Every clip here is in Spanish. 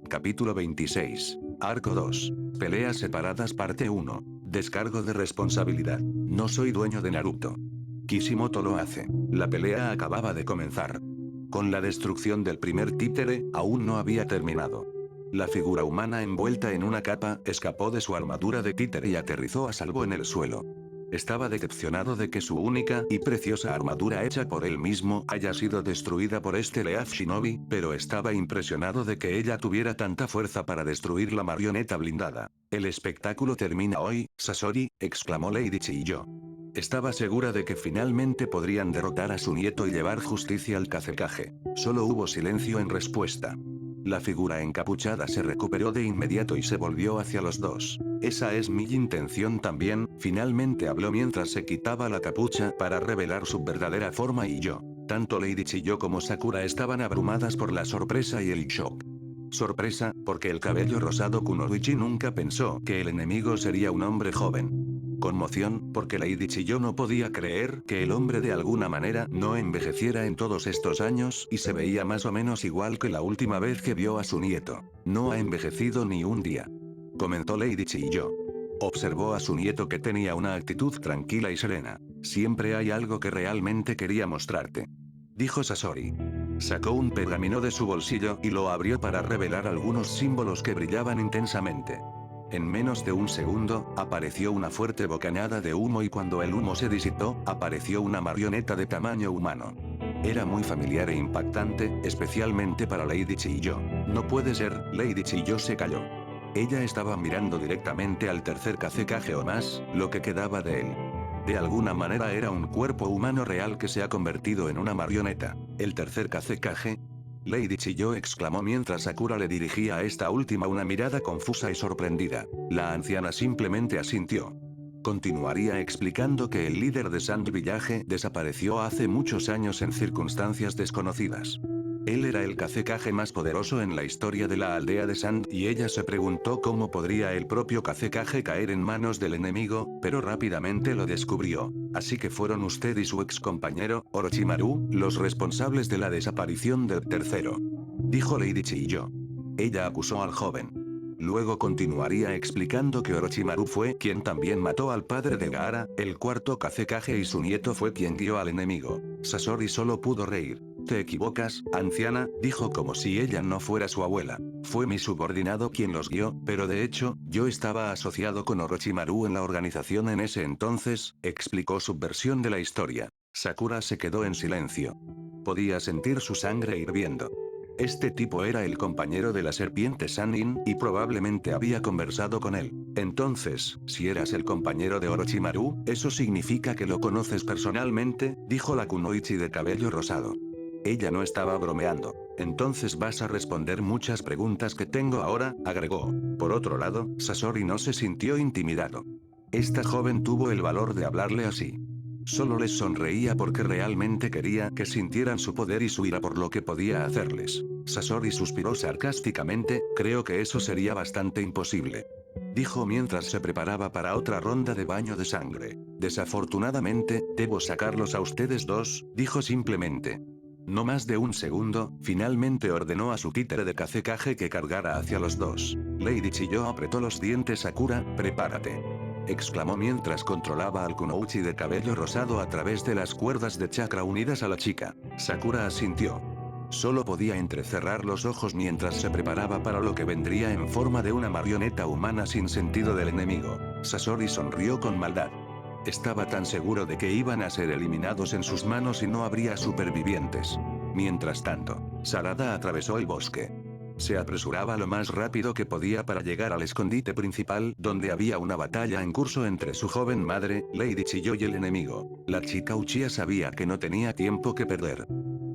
Capítulo 26. Arco 2. Peleas separadas parte 1. Descargo de responsabilidad. No soy dueño de Naruto. Kishimoto lo hace. La pelea acababa de comenzar. Con la destrucción del primer títere, aún no había terminado. La figura humana envuelta en una capa, escapó de su armadura de títere y aterrizó a salvo en el suelo. Estaba decepcionado de que su única y preciosa armadura hecha por él mismo haya sido destruida por este Leaf Shinobi, pero estaba impresionado de que ella tuviera tanta fuerza para destruir la marioneta blindada. El espectáculo termina hoy, Sasori, exclamó Lady Chiyo. Estaba segura de que finalmente podrían derrotar a su nieto y llevar justicia al Kazekage. Solo hubo silencio en respuesta. La figura encapuchada se recuperó de inmediato y se volvió hacia los dos. Esa es mi intención también, finalmente habló mientras se quitaba la capucha para revelar su verdadera forma y yo. Tanto Lady Chiyo como Sakura estaban abrumadas por la sorpresa y el shock. Sorpresa, porque el cabello rosado Kunoichi nunca pensó que el enemigo sería un hombre joven. Conmoción, porque Lady Chiyo no podía creer que el hombre de alguna manera no envejeciera en todos estos años y se veía más o menos igual que la última vez que vio a su nieto. No ha envejecido ni un día. Comentó Lady Chiyo. Observó a su nieto que tenía una actitud tranquila y serena. Siempre hay algo que realmente quería mostrarte. Dijo Sasori. Sacó un pergamino de su bolsillo y lo abrió para revelar algunos símbolos que brillaban intensamente. En menos de un segundo, apareció una fuerte bocanada de humo y cuando el humo se disipó, apareció una marioneta de tamaño humano. Era muy familiar e impactante, especialmente para Lady Chiyo. No puede ser, Lady Chiyo se calló. Ella estaba mirando directamente al tercer Kazekage o más, lo que quedaba de él. De alguna manera era un cuerpo humano real que se ha convertido en una marioneta. ¿El tercer Kazekage? Lady Chiyo exclamó mientras Sakura le dirigía a esta última una mirada confusa y sorprendida. La anciana simplemente asintió. Continuaría explicando que el líder de Sand Village desapareció hace muchos años en circunstancias desconocidas. Él era el Kazekage más poderoso en la historia de la aldea de Sand y ella se preguntó cómo podría el propio Kazekage caer en manos del enemigo, pero rápidamente lo descubrió. Así que fueron usted y su ex compañero, Orochimaru, los responsables de la desaparición del tercero. Dijo Lady Chiyo. Ella acusó al joven. Luego continuaría explicando que Orochimaru fue quien también mató al padre de Gaara, el cuarto Kazekage y su nieto fue quien guió al enemigo. Sasori solo pudo reír. Te equivocas, anciana, dijo como si ella no fuera su abuela. Fue mi subordinado quien los guió, pero de hecho, yo estaba asociado con Orochimaru en la organización en ese entonces, explicó su versión de la historia. Sakura se quedó en silencio. Podía sentir su sangre hirviendo. Este tipo era el compañero de la serpiente Sannin, y probablemente había conversado con él. Entonces, si eras el compañero de Orochimaru, eso significa que lo conoces personalmente, dijo la kunoichi de cabello rosado. Ella no estaba bromeando. Entonces vas a responder muchas preguntas que tengo ahora, agregó. Por otro lado, Sasori no se sintió intimidado. Esta joven tuvo el valor de hablarle así. Solo les sonreía porque realmente quería que sintieran su poder y su ira por lo que podía hacerles. Sasori suspiró sarcásticamente, creo que eso sería bastante imposible. Dijo mientras se preparaba para otra ronda de baño de sangre. Desafortunadamente, debo sacarlos a ustedes dos, dijo simplemente. No más de un segundo, finalmente ordenó a su títere de Kazekage que cargara hacia los dos. Lady Chiyo apretó los dientes. Sakura, prepárate. Exclamó mientras controlaba al kunoichi de cabello rosado a través de las cuerdas de chakra unidas a la chica. Sakura asintió. Solo podía entrecerrar los ojos mientras se preparaba para lo que vendría en forma de una marioneta humana sin sentido del enemigo. Sasori sonrió con maldad. Estaba tan seguro de que iban a ser eliminados en sus manos y no habría supervivientes. Mientras tanto, Sarada atravesó el bosque. Se apresuraba lo más rápido que podía para llegar al escondite principal, donde había una batalla en curso entre su joven madre, Lady Chiyo y el enemigo. La chica Uchiha sabía que no tenía tiempo que perder.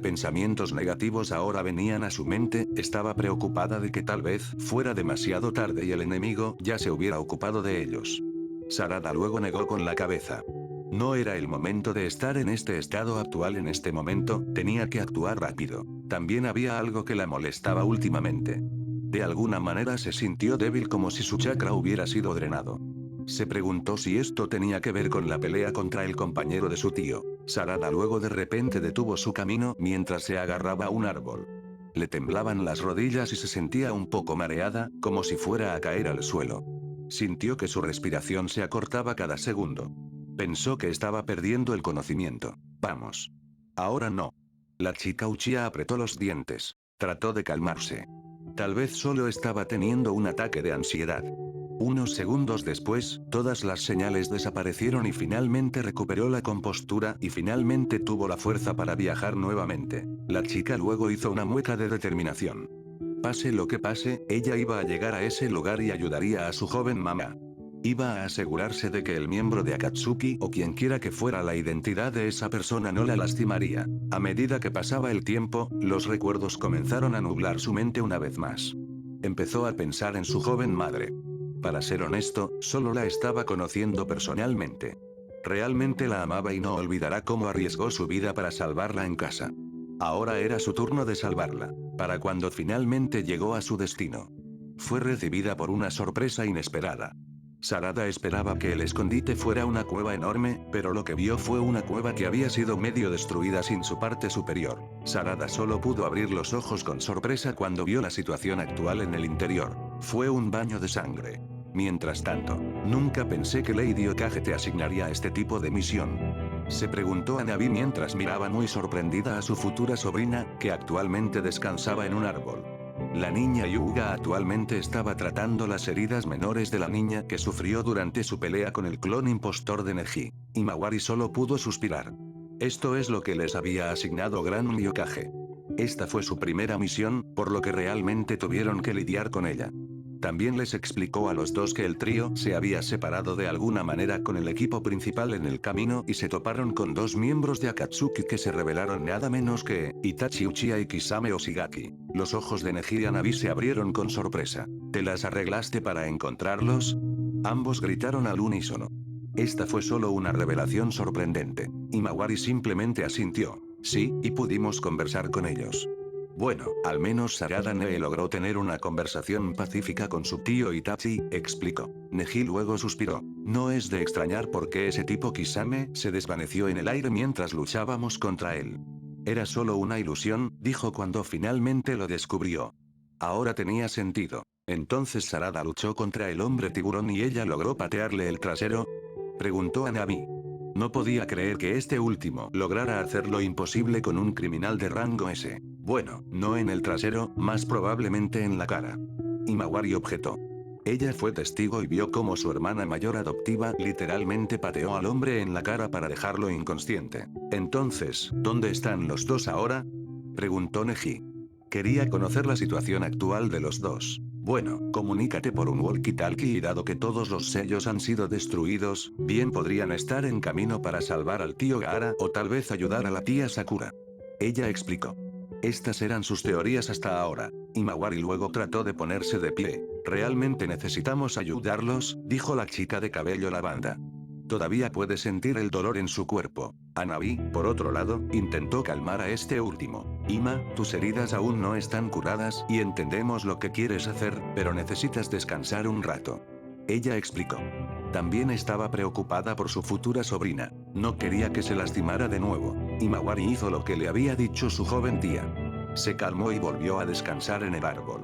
Pensamientos negativos ahora venían a su mente, estaba preocupada de que tal vez fuera demasiado tarde y el enemigo ya se hubiera ocupado de ellos. Sarada luego negó con la cabeza. No era el momento de estar en este estado actual en este momento, tenía que actuar rápido. También había algo que la molestaba últimamente. De alguna manera se sintió débil como si su chakra hubiera sido drenado. Se preguntó si esto tenía que ver con la pelea contra el compañero de su tío. Sarada luego de repente detuvo su camino mientras se agarraba a un árbol. Le temblaban las rodillas y se sentía un poco mareada, como si fuera a caer al suelo. Sintió que su respiración se acortaba cada segundo. Pensó que estaba perdiendo el conocimiento. Vamos. Ahora no. La chica Uchiha apretó los dientes. Trató de calmarse. Tal vez solo estaba teniendo un ataque de ansiedad. Unos segundos después, todas las señales desaparecieron y finalmente recuperó la compostura y finalmente tuvo la fuerza para viajar nuevamente. La chica luego hizo una mueca de determinación. Pase lo que pase, ella iba a llegar a ese lugar y ayudaría a su joven mamá. Iba a asegurarse de que el miembro de Akatsuki o quien quiera que fuera la identidad de esa persona no la lastimaría. A medida que pasaba el tiempo, los recuerdos comenzaron a nublar su mente una vez más. Empezó a pensar en su joven madre. Para ser honesto, solo la estaba conociendo personalmente. Realmente la amaba y no olvidará cómo arriesgó su vida para salvarla en casa. Ahora era su turno de salvarla. Para cuando finalmente llegó a su destino. Fue recibida por una sorpresa inesperada. Sarada esperaba que el escondite fuera una cueva enorme, pero lo que vio fue una cueva que había sido medio destruida sin su parte superior. Sarada solo pudo abrir los ojos con sorpresa cuando vio la situación actual en el interior. Fue un baño de sangre. Mientras tanto, nunca pensé que Lady Okage te asignaría este tipo de misión. Se preguntó a Navi mientras miraba muy sorprendida a su futura sobrina, que actualmente descansaba en un árbol. La niña Yuga actualmente estaba tratando las heridas menores de la niña que sufrió durante su pelea con el clon impostor de Neji. Y Mawari solo pudo suspirar. Esto es lo que les había asignado Gran Hyokage. Esta fue su primera misión, por lo que realmente tuvieron que lidiar con ella. También les explicó a los dos que el trío se había separado de alguna manera con el equipo principal en el camino y se toparon con dos miembros de Akatsuki que se revelaron nada menos que Itachi Uchiha y Kisame Oshigaki. Los ojos de Neji y Hanabi se abrieron con sorpresa. ¿Te las arreglaste para encontrarlos? Ambos gritaron al unísono. Esta fue solo una revelación sorprendente. Y Mawari simplemente asintió. Sí, y pudimos conversar con ellos. Bueno, al menos Sarada Nee logró tener una conversación pacífica con su tío Itachi, explicó. Neji luego suspiró. No es de extrañar por qué ese tipo Kisame se desvaneció en el aire mientras luchábamos contra él. Era solo una ilusión, dijo cuando finalmente lo descubrió. Ahora tenía sentido. Entonces Sarada luchó contra el hombre tiburón y ella logró patearle el trasero. Preguntó a Nami. No podía creer que este último lograra hacer lo imposible con un criminal de rango S. Bueno, no en el trasero, más probablemente en la cara. Y Mawari objetó. Ella fue testigo y vio cómo su hermana mayor adoptiva literalmente pateó al hombre en la cara para dejarlo inconsciente. Entonces, ¿dónde están los dos ahora? Preguntó Neji. Quería conocer la situación actual de los dos. Bueno, comunícate por un walkie-talkie y dado que todos los sellos han sido destruidos, bien podrían estar en camino para salvar al tío Gaara o tal vez ayudar a la tía Sakura. Ella explicó. Estas eran sus teorías hasta ahora. Y Mawari luego trató de ponerse de pie. ¿Realmente necesitamos ayudarlos?, dijo la chica de cabello lavanda. Todavía puede sentir el dolor en su cuerpo. Hanabi, por otro lado, intentó calmar a este último. Ima, tus heridas aún no están curadas y entendemos lo que quieres hacer, pero necesitas descansar un rato. Ella explicó. También estaba preocupada por su futura sobrina. No quería que se lastimara de nuevo. Y Mawari hizo lo que le había dicho su joven tía. Se calmó y volvió a descansar en el árbol.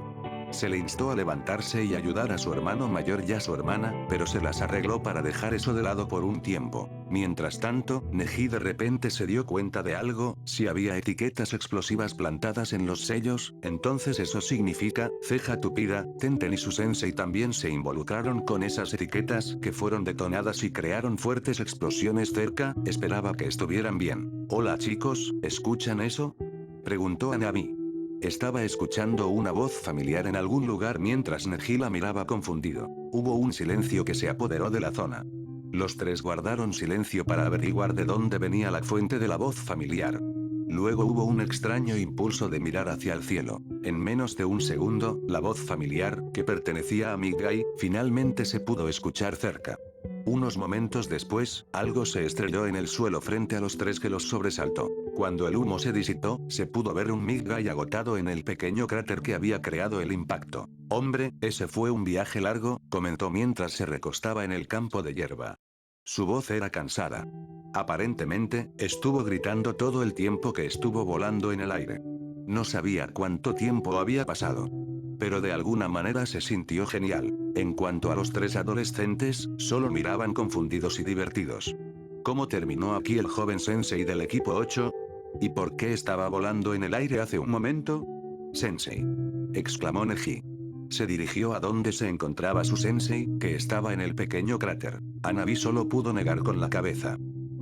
Se le instó a levantarse y ayudar a su hermano mayor y a su hermana, pero se las arregló para dejar eso de lado por un tiempo. Mientras tanto, Neji de repente se dio cuenta de algo: si había etiquetas explosivas plantadas en los sellos, entonces eso significa, ceja tupida, Tenten y su sensei también se involucraron con esas etiquetas que fueron detonadas y crearon fuertes explosiones cerca. Esperaba que estuvieran bien. Hola chicos, ¿escuchan eso?, preguntó Hanabi. Estaba escuchando una voz familiar en algún lugar mientras Neji la miraba confundido. Hubo un silencio que se apoderó de la zona. Los tres guardaron silencio para averiguar de dónde venía la fuente de la voz familiar. Luego hubo un extraño impulso de mirar hacia el cielo. En menos de un segundo, la voz familiar, que pertenecía a Migai, finalmente se pudo escuchar cerca. Unos momentos después, algo se estrelló en el suelo frente a los tres que los sobresaltó. Cuando el humo se disipó, se pudo ver un Midgai agotado en el pequeño cráter que había creado el impacto. Hombre, ese fue un viaje largo, comentó mientras se recostaba en el campo de hierba. Su voz era cansada. Aparentemente, estuvo gritando todo el tiempo que estuvo volando en el aire. No sabía cuánto tiempo había pasado. Pero de alguna manera se sintió genial. En cuanto a los tres adolescentes, solo miraban confundidos y divertidos. ¿Cómo terminó aquí el joven sensei del equipo 8? ¿Y por qué estaba volando en el aire hace un momento? Sensei, exclamó Neji. Se dirigió a donde se encontraba su sensei, que estaba en el pequeño cráter. Hanabi solo pudo negar con la cabeza.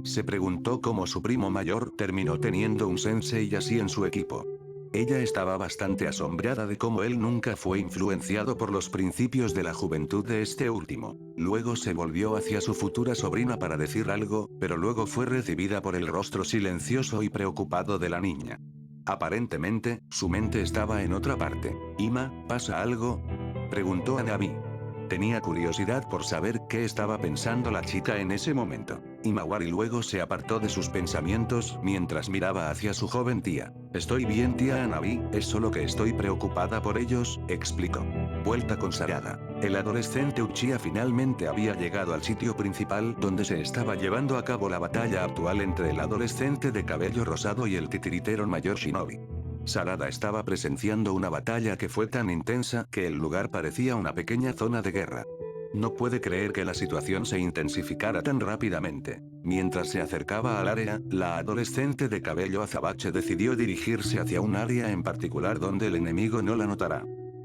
Se preguntó cómo su primo mayor terminó teniendo un sensei así en su equipo. Ella estaba bastante asombrada de cómo él nunca fue influenciado por los principios de la juventud de este último. Luego se volvió hacia su futura sobrina para decir algo, pero luego fue recibida por el rostro silencioso y preocupado de la niña. Aparentemente, su mente estaba en otra parte. «Ima, ¿pasa algo?», preguntó Hanabi. Tenía curiosidad por saber qué estaba pensando la chica en ese momento. Imawari luego se apartó de sus pensamientos mientras miraba hacia su joven tía. «Estoy bien, tía Hanabi, es solo que estoy preocupada por ellos», explicó. Vuelta con Sarada. El adolescente Uchiha finalmente había llegado al sitio principal donde se estaba llevando a cabo la batalla actual entre el adolescente de cabello rosado y el titiritero mayor Shinobi. Sarada estaba presenciando una batalla que fue tan intensa que el lugar parecía una pequeña zona de guerra. No puede creer que la situación se intensificara tan rápidamente. Mientras se acercaba al área, la adolescente de cabello azabache decidió dirigirse hacia un área en particular donde el enemigo no la notará.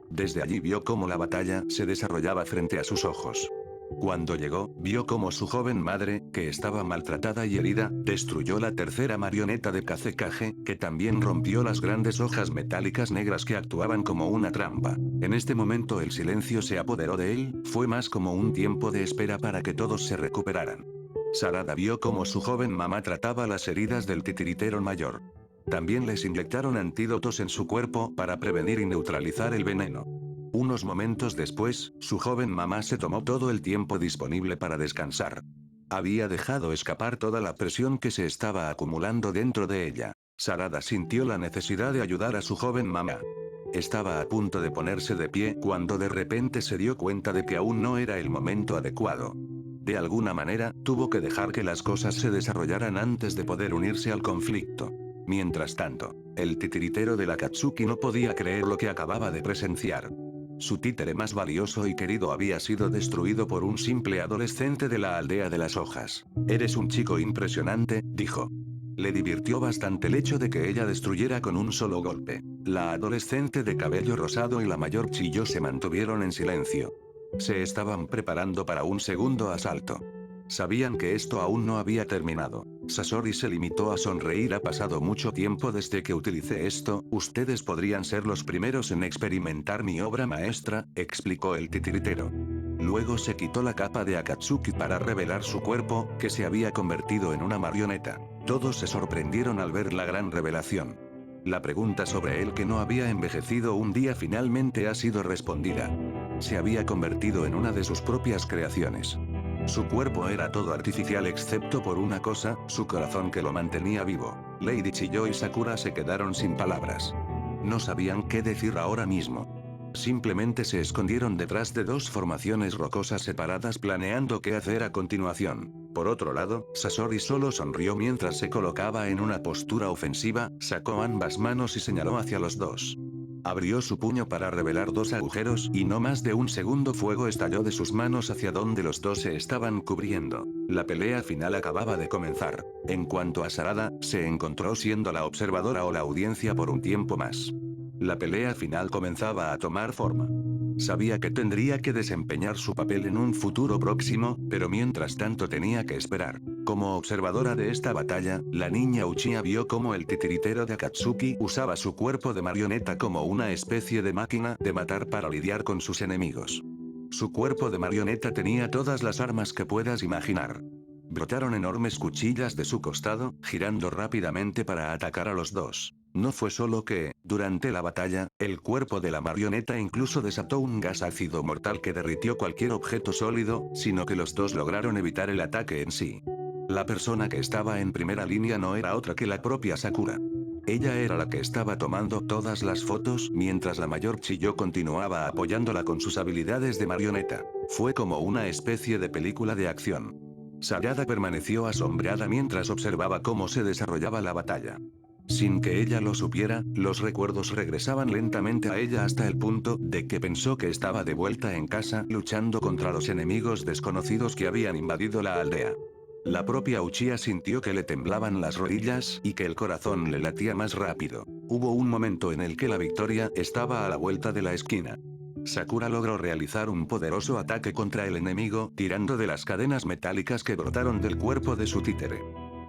Desde allí vio cómo la batalla se desarrollaba frente a sus ojos. Cuando llegó, vio cómo su joven madre, que estaba maltratada y herida, destruyó la tercera marioneta de Kazekage, que también rompió las grandes hojas metálicas negras que actuaban como una trampa. En este momento el silencio se apoderó de él, fue más como un tiempo de espera para que todos se recuperaran. Sarada vio cómo su joven mamá trataba las heridas del titiritero mayor. También les inyectaron antídotos en su cuerpo para prevenir y neutralizar el veneno. Unos momentos después, su joven mamá se tomó todo el tiempo disponible para descansar. Había dejado escapar toda la presión que se estaba acumulando dentro de ella. Sarada sintió la necesidad de ayudar a su joven mamá. Estaba a punto de ponerse de pie cuando de repente se dio cuenta de que aún no era el momento adecuado. De alguna manera, tuvo que dejar que las cosas se desarrollaran antes de poder unirse al conflicto. Mientras tanto, el titiritero de la Akatsuki no podía creer lo que acababa de presenciar. Su títere más valioso y querido había sido destruido por un simple adolescente de la aldea de las hojas. «Eres un chico impresionante», dijo. Le divirtió bastante el hecho de que ella destruyera con un solo golpe. La adolescente de cabello rosado y la mayor Chiyo se mantuvieron en silencio. Se estaban preparando para un segundo asalto. Sabían que esto aún no había terminado. Sasori se limitó a sonreír. «Ha pasado mucho tiempo desde que utilicé esto, ustedes podrían ser los primeros en experimentar mi obra maestra», explicó el titiritero. Luego se quitó la capa de Akatsuki para revelar su cuerpo, que se había convertido en una marioneta. Todos se sorprendieron al ver la gran revelación. La pregunta sobre él que no había envejecido un día finalmente ha sido respondida. Se había convertido en una de sus propias creaciones. Su cuerpo era todo artificial excepto por una cosa, su corazón que lo mantenía vivo. Lady Chiyo y Sakura se quedaron sin palabras. No sabían qué decir ahora mismo. Simplemente se escondieron detrás de dos formaciones rocosas separadas planeando qué hacer a continuación. Por otro lado, Sasori solo sonrió mientras se colocaba en una postura ofensiva, sacó ambas manos y señaló hacia los dos. Abrió su puño para revelar dos agujeros y no más de un segundo fuego estalló de sus manos hacia donde los dos se estaban cubriendo. La pelea final acababa de comenzar. En cuanto a Sarada, se encontró siendo la observadora o la audiencia por un tiempo más. La pelea final comenzaba a tomar forma. Sabía que tendría que desempeñar su papel en un futuro próximo, pero mientras tanto tenía que esperar. Como observadora de esta batalla, la niña Uchiha vio cómo el titiritero de Akatsuki usaba su cuerpo de marioneta como una especie de máquina de matar para lidiar con sus enemigos. Su cuerpo de marioneta tenía todas las armas que puedas imaginar. Brotaron enormes cuchillas de su costado, girando rápidamente para atacar a los dos. No fue solo que, durante la batalla, el cuerpo de la marioneta incluso desató un gas ácido mortal que derritió cualquier objeto sólido, sino que los dos lograron evitar el ataque en sí. La persona que estaba en primera línea no era otra que la propia Sakura. Ella era la que estaba tomando todas las fotos mientras la mayor Chiyo continuaba apoyándola con sus habilidades de marioneta. Fue como una especie de película de acción. Sarada permaneció asombrada mientras observaba cómo se desarrollaba la batalla. Sin que ella lo supiera, los recuerdos regresaban lentamente a ella hasta el punto de que pensó que estaba de vuelta en casa luchando contra los enemigos desconocidos que habían invadido la aldea. La propia Uchiha sintió que le temblaban las rodillas y que el corazón le latía más rápido. Hubo un momento en el que la victoria estaba a la vuelta de la esquina. Sakura logró realizar un poderoso ataque contra el enemigo, tirando de las cadenas metálicas que brotaron del cuerpo de su títere.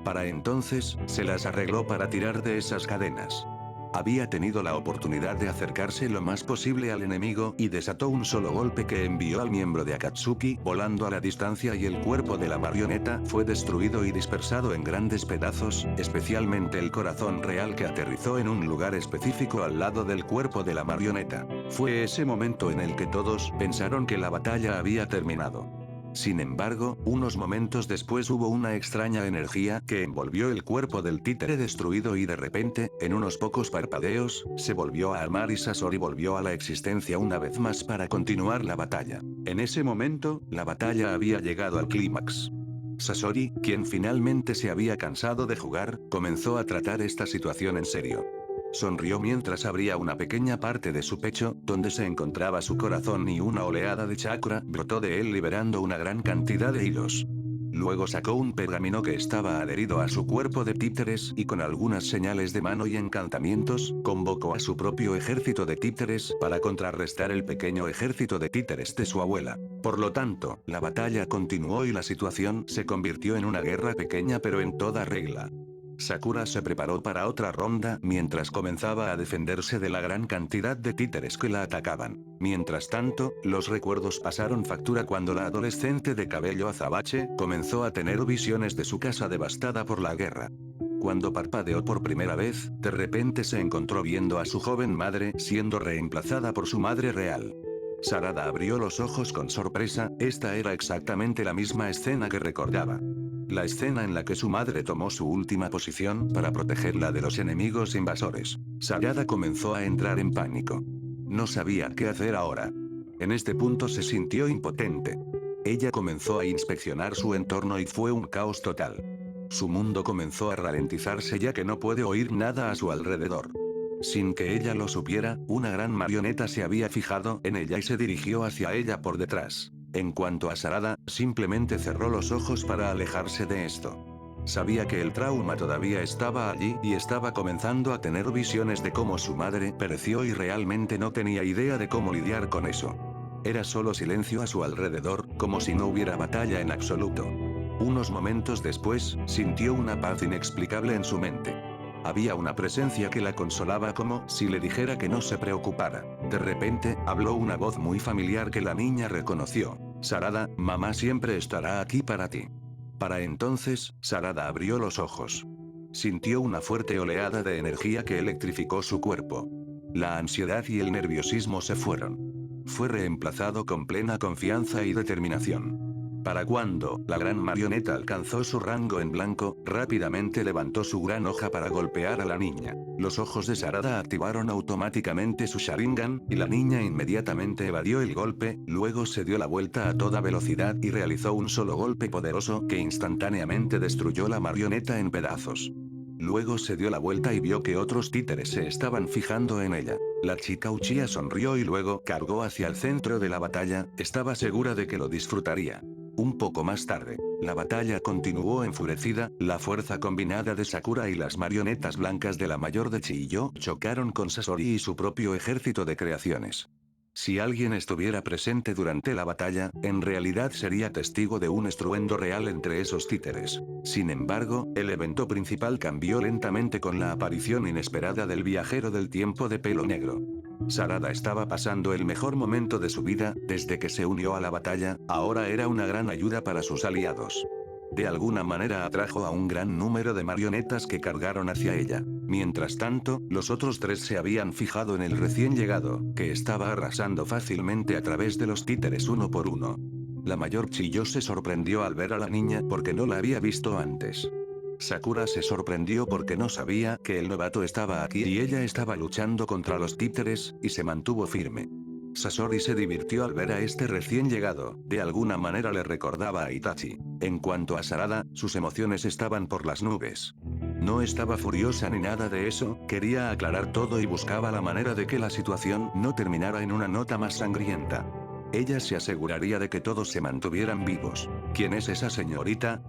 Para entonces, se las arregló para tirar de esas cadenas. Había tenido la oportunidad de acercarse lo más posible al enemigo y desató un solo golpe que envió al miembro de Akatsuki volando a la distancia y el cuerpo de la marioneta fue destruido y dispersado en grandes pedazos, especialmente el corazón real que aterrizó en un lugar específico al lado del cuerpo de la marioneta. Fue ese momento en el que todos pensaron que la batalla había terminado. Sin embargo, unos momentos después hubo una extraña energía que envolvió el cuerpo del títere destruido y de repente, en unos pocos parpadeos, se volvió a armar y Sasori volvió a la existencia una vez más para continuar la batalla. En ese momento, la batalla había llegado al clímax. Sasori, quien finalmente se había cansado de jugar, comenzó a tratar esta situación en serio. Sonrió mientras abría una pequeña parte de su pecho, donde se encontraba su corazón y una oleada de chakra brotó de él liberando una gran cantidad de hilos. Luego sacó un pergamino que estaba adherido a su cuerpo de títeres y con algunas señales de mano y encantamientos, convocó a su propio ejército de títeres para contrarrestar el pequeño ejército de títeres de su abuela. Por lo tanto, la batalla continuó y la situación se convirtió en una guerra pequeña pero en toda regla. Sakura se preparó para otra ronda mientras comenzaba a defenderse de la gran cantidad de títeres que la atacaban. Mientras tanto, los recuerdos pasaron factura cuando la adolescente de cabello azabache comenzó a tener visiones de su casa devastada por la guerra. Cuando parpadeó por primera vez, de repente se encontró viendo a su joven madre siendo reemplazada por su madre real. Sarada abrió los ojos con sorpresa, esta era exactamente la misma escena que recordaba. La escena en la que su madre tomó su última posición para protegerla de los enemigos invasores. Sarada comenzó a entrar en pánico. No sabía qué hacer ahora. En este punto se sintió impotente. Ella comenzó a inspeccionar su entorno y fue un caos total. Su mundo comenzó a ralentizarse ya que no puede oír nada a su alrededor. Sin que ella lo supiera, una gran marioneta se había fijado en ella y se dirigió hacia ella por detrás. En cuanto a Sarada, simplemente cerró los ojos para alejarse de esto. Sabía que el trauma todavía estaba allí y estaba comenzando a tener visiones de cómo su madre pereció y realmente no tenía idea de cómo lidiar con eso. Era solo silencio a su alrededor, como si no hubiera batalla en absoluto. Unos momentos después, sintió una paz inexplicable en su mente. Había una presencia que la consolaba como si le dijera que no se preocupara. De repente, habló una voz muy familiar que la niña reconoció. Sarada, mamá siempre estará aquí para ti. Para entonces, Sarada abrió los ojos. Sintió una fuerte oleada de energía que electrificó su cuerpo. La ansiedad y el nerviosismo se fueron. Fue reemplazado con plena confianza y determinación. Para cuando la gran marioneta alcanzó su rango en blanco, rápidamente levantó su gran hoja para golpear a la niña. Los ojos de Sarada activaron automáticamente su Sharingan, y la niña inmediatamente evadió el golpe, luego se dio la vuelta a toda velocidad y realizó un solo golpe poderoso que instantáneamente destruyó la marioneta en pedazos. Luego se dio la vuelta y vio que otros títeres se estaban fijando en ella. La chica Uchiha sonrió y luego cargó hacia el centro de la batalla, estaba segura de que lo disfrutaría. Un poco más tarde, la batalla continuó enfurecida, la fuerza combinada de Sakura y las marionetas blancas de la mayor de Chiyo chocaron con Sasori y su propio ejército de creaciones. Si alguien estuviera presente durante la batalla, en realidad sería testigo de un estruendo real entre esos títeres. Sin embargo, el evento principal cambió lentamente con la aparición inesperada del viajero del tiempo de pelo negro. Sarada estaba pasando el mejor momento de su vida, desde que se unió a la batalla, ahora era una gran ayuda para sus aliados. De alguna manera atrajo a un gran número de marionetas que cargaron hacia ella. Mientras tanto, los otros tres se habían fijado en el recién llegado, que estaba arrasando fácilmente a través de los títeres uno por uno. La mayor Chiyo se sorprendió al ver a la niña porque no la había visto antes. Sakura se sorprendió porque no sabía que el novato estaba aquí y ella estaba luchando contra los títeres, y se mantuvo firme. Sasori se divirtió al ver a este recién llegado, de alguna manera le recordaba a Itachi. En cuanto a Sarada, sus emociones estaban por las nubes. No estaba furiosa ni nada de eso, quería aclarar todo y buscaba la manera de que la situación no terminara en una nota más sangrienta. Ella se aseguraría de que todos se mantuvieran vivos. ¿Quién es esa señorita?,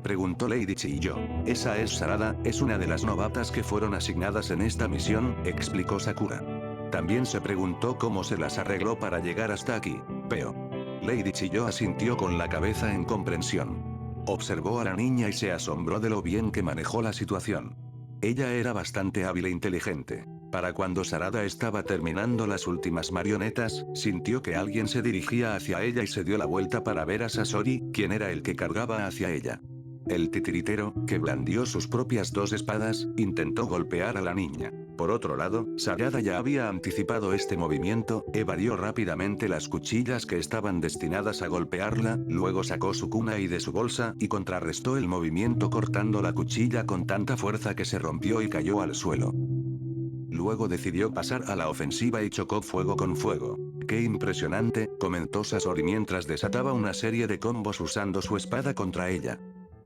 preguntó Lady Chiyo. Esa es Sarada, es una de las novatas que fueron asignadas en esta misión, explicó Sakura. También se preguntó cómo se las arregló para llegar hasta aquí. Veo. Lady Chiyo asintió con la cabeza en comprensión. Observó a la niña y se asombró de lo bien que manejó la situación. Ella era bastante hábil e inteligente. Para cuando Sarada estaba terminando las últimas marionetas, sintió que alguien se dirigía hacia ella y se dio la vuelta para ver a Sasori, quien era el que cargaba hacia ella. El titiritero, que blandió sus propias dos espadas, intentó golpear a la niña. Por otro lado, Sarada ya había anticipado este movimiento, evadió rápidamente las cuchillas que estaban destinadas a golpearla, luego sacó su kunai de su bolsa y contrarrestó el movimiento cortando la cuchilla con tanta fuerza que se rompió y cayó al suelo. Luego decidió pasar a la ofensiva y chocó fuego con fuego. ¡Qué impresionante!, comentó Sasori mientras desataba una serie de combos usando su espada contra ella.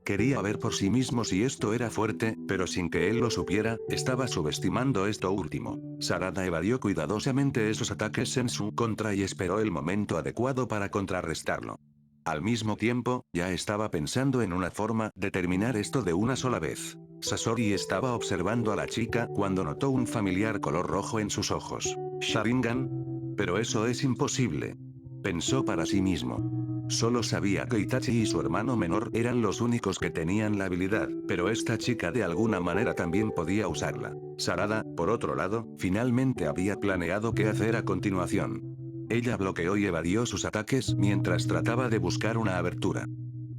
Quería ver por sí mismo si esto era fuerte, pero sin que él lo supiera, estaba subestimando esto último. Sarada evadió cuidadosamente esos ataques en su contra y esperó el momento adecuado para contrarrestarlo. Al mismo tiempo, ya estaba pensando en una forma de terminar esto de una sola vez. Sasori estaba observando a la chica cuando notó un familiar color rojo en sus ojos. ¿Sharingan? Pero eso es imposible. Pensó para sí mismo. Solo sabía que Itachi y su hermano menor eran los únicos que tenían la habilidad, pero esta chica de alguna manera también podía usarla. Sarada, por otro lado, finalmente había planeado qué hacer a continuación. Ella bloqueó y evadió sus ataques mientras trataba de buscar una abertura.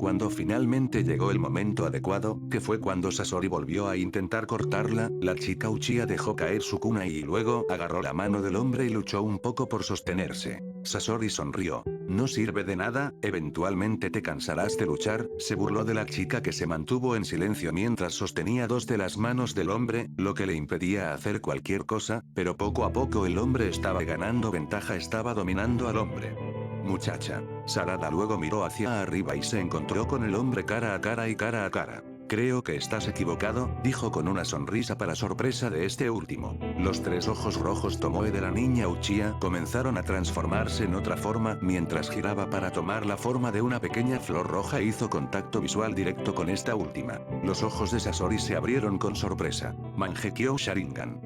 Cuando finalmente llegó el momento adecuado, que fue cuando Sasori volvió a intentar cortarla, la chica Uchiha dejó caer su kunai y luego agarró la mano del hombre y luchó un poco por sostenerse. Sasori sonrió. No sirve de nada, eventualmente te cansarás de luchar, se burló de la chica que se mantuvo en silencio mientras sostenía dos de las manos del hombre, lo que le impedía hacer cualquier cosa, pero poco a poco el hombre estaba ganando ventaja, estaba dominando al hombre. Muchacha. Sarada luego miró hacia arriba y se encontró con el hombre cara a cara y cara a cara. Creo que estás equivocado, dijo con una sonrisa para sorpresa de este último. Los tres ojos rojos Tomoe de la niña Uchiha comenzaron a transformarse en otra forma mientras giraba para tomar la forma de una pequeña flor roja e hizo contacto visual directo con esta última. Los ojos de Sasori se abrieron con sorpresa. Mangekyo Sharingan,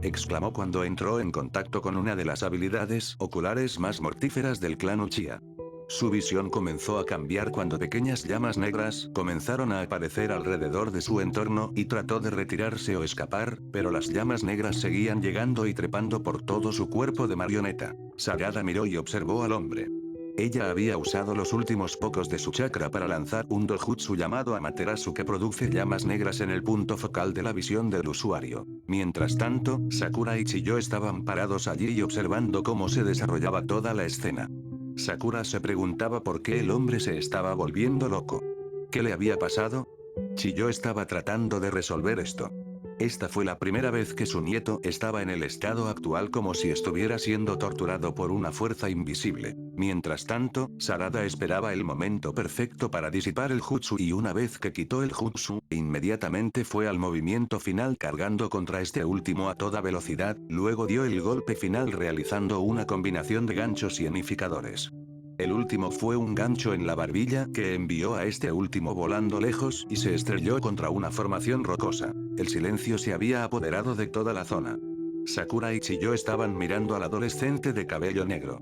exclamó cuando entró en contacto con una de las habilidades oculares más mortíferas del clan Uchiha. Su visión comenzó a cambiar cuando pequeñas llamas negras comenzaron a aparecer alrededor de su entorno y trató de retirarse o escapar, pero las llamas negras seguían llegando y trepando por todo su cuerpo de marioneta. Sarada miró y observó al hombre. Ella había usado los últimos pocos de su chakra para lanzar un dojutsu llamado Amaterasu que produce llamas negras en el punto focal de la visión del usuario. Mientras tanto, Sakura y Chiyo estaban parados allí y observando cómo se desarrollaba toda la escena. Sakura se preguntaba por qué el hombre se estaba volviendo loco. ¿Qué le había pasado? Chiyo estaba tratando de resolver esto. Esta fue la primera vez que su nieto estaba en el estado actual como si estuviera siendo torturado por una fuerza invisible. Mientras tanto, Sarada esperaba el momento perfecto para disipar el jutsu y una vez que quitó el jutsu, inmediatamente fue al movimiento final cargando contra este último a toda velocidad, luego dio el golpe final realizando una combinación de ganchos y unificadores. El último fue un gancho en la barbilla que envió a este último volando lejos y se estrelló contra una formación rocosa. El silencio se había apoderado de toda la zona. Sakura y Chiyo estaban mirando al adolescente de cabello negro.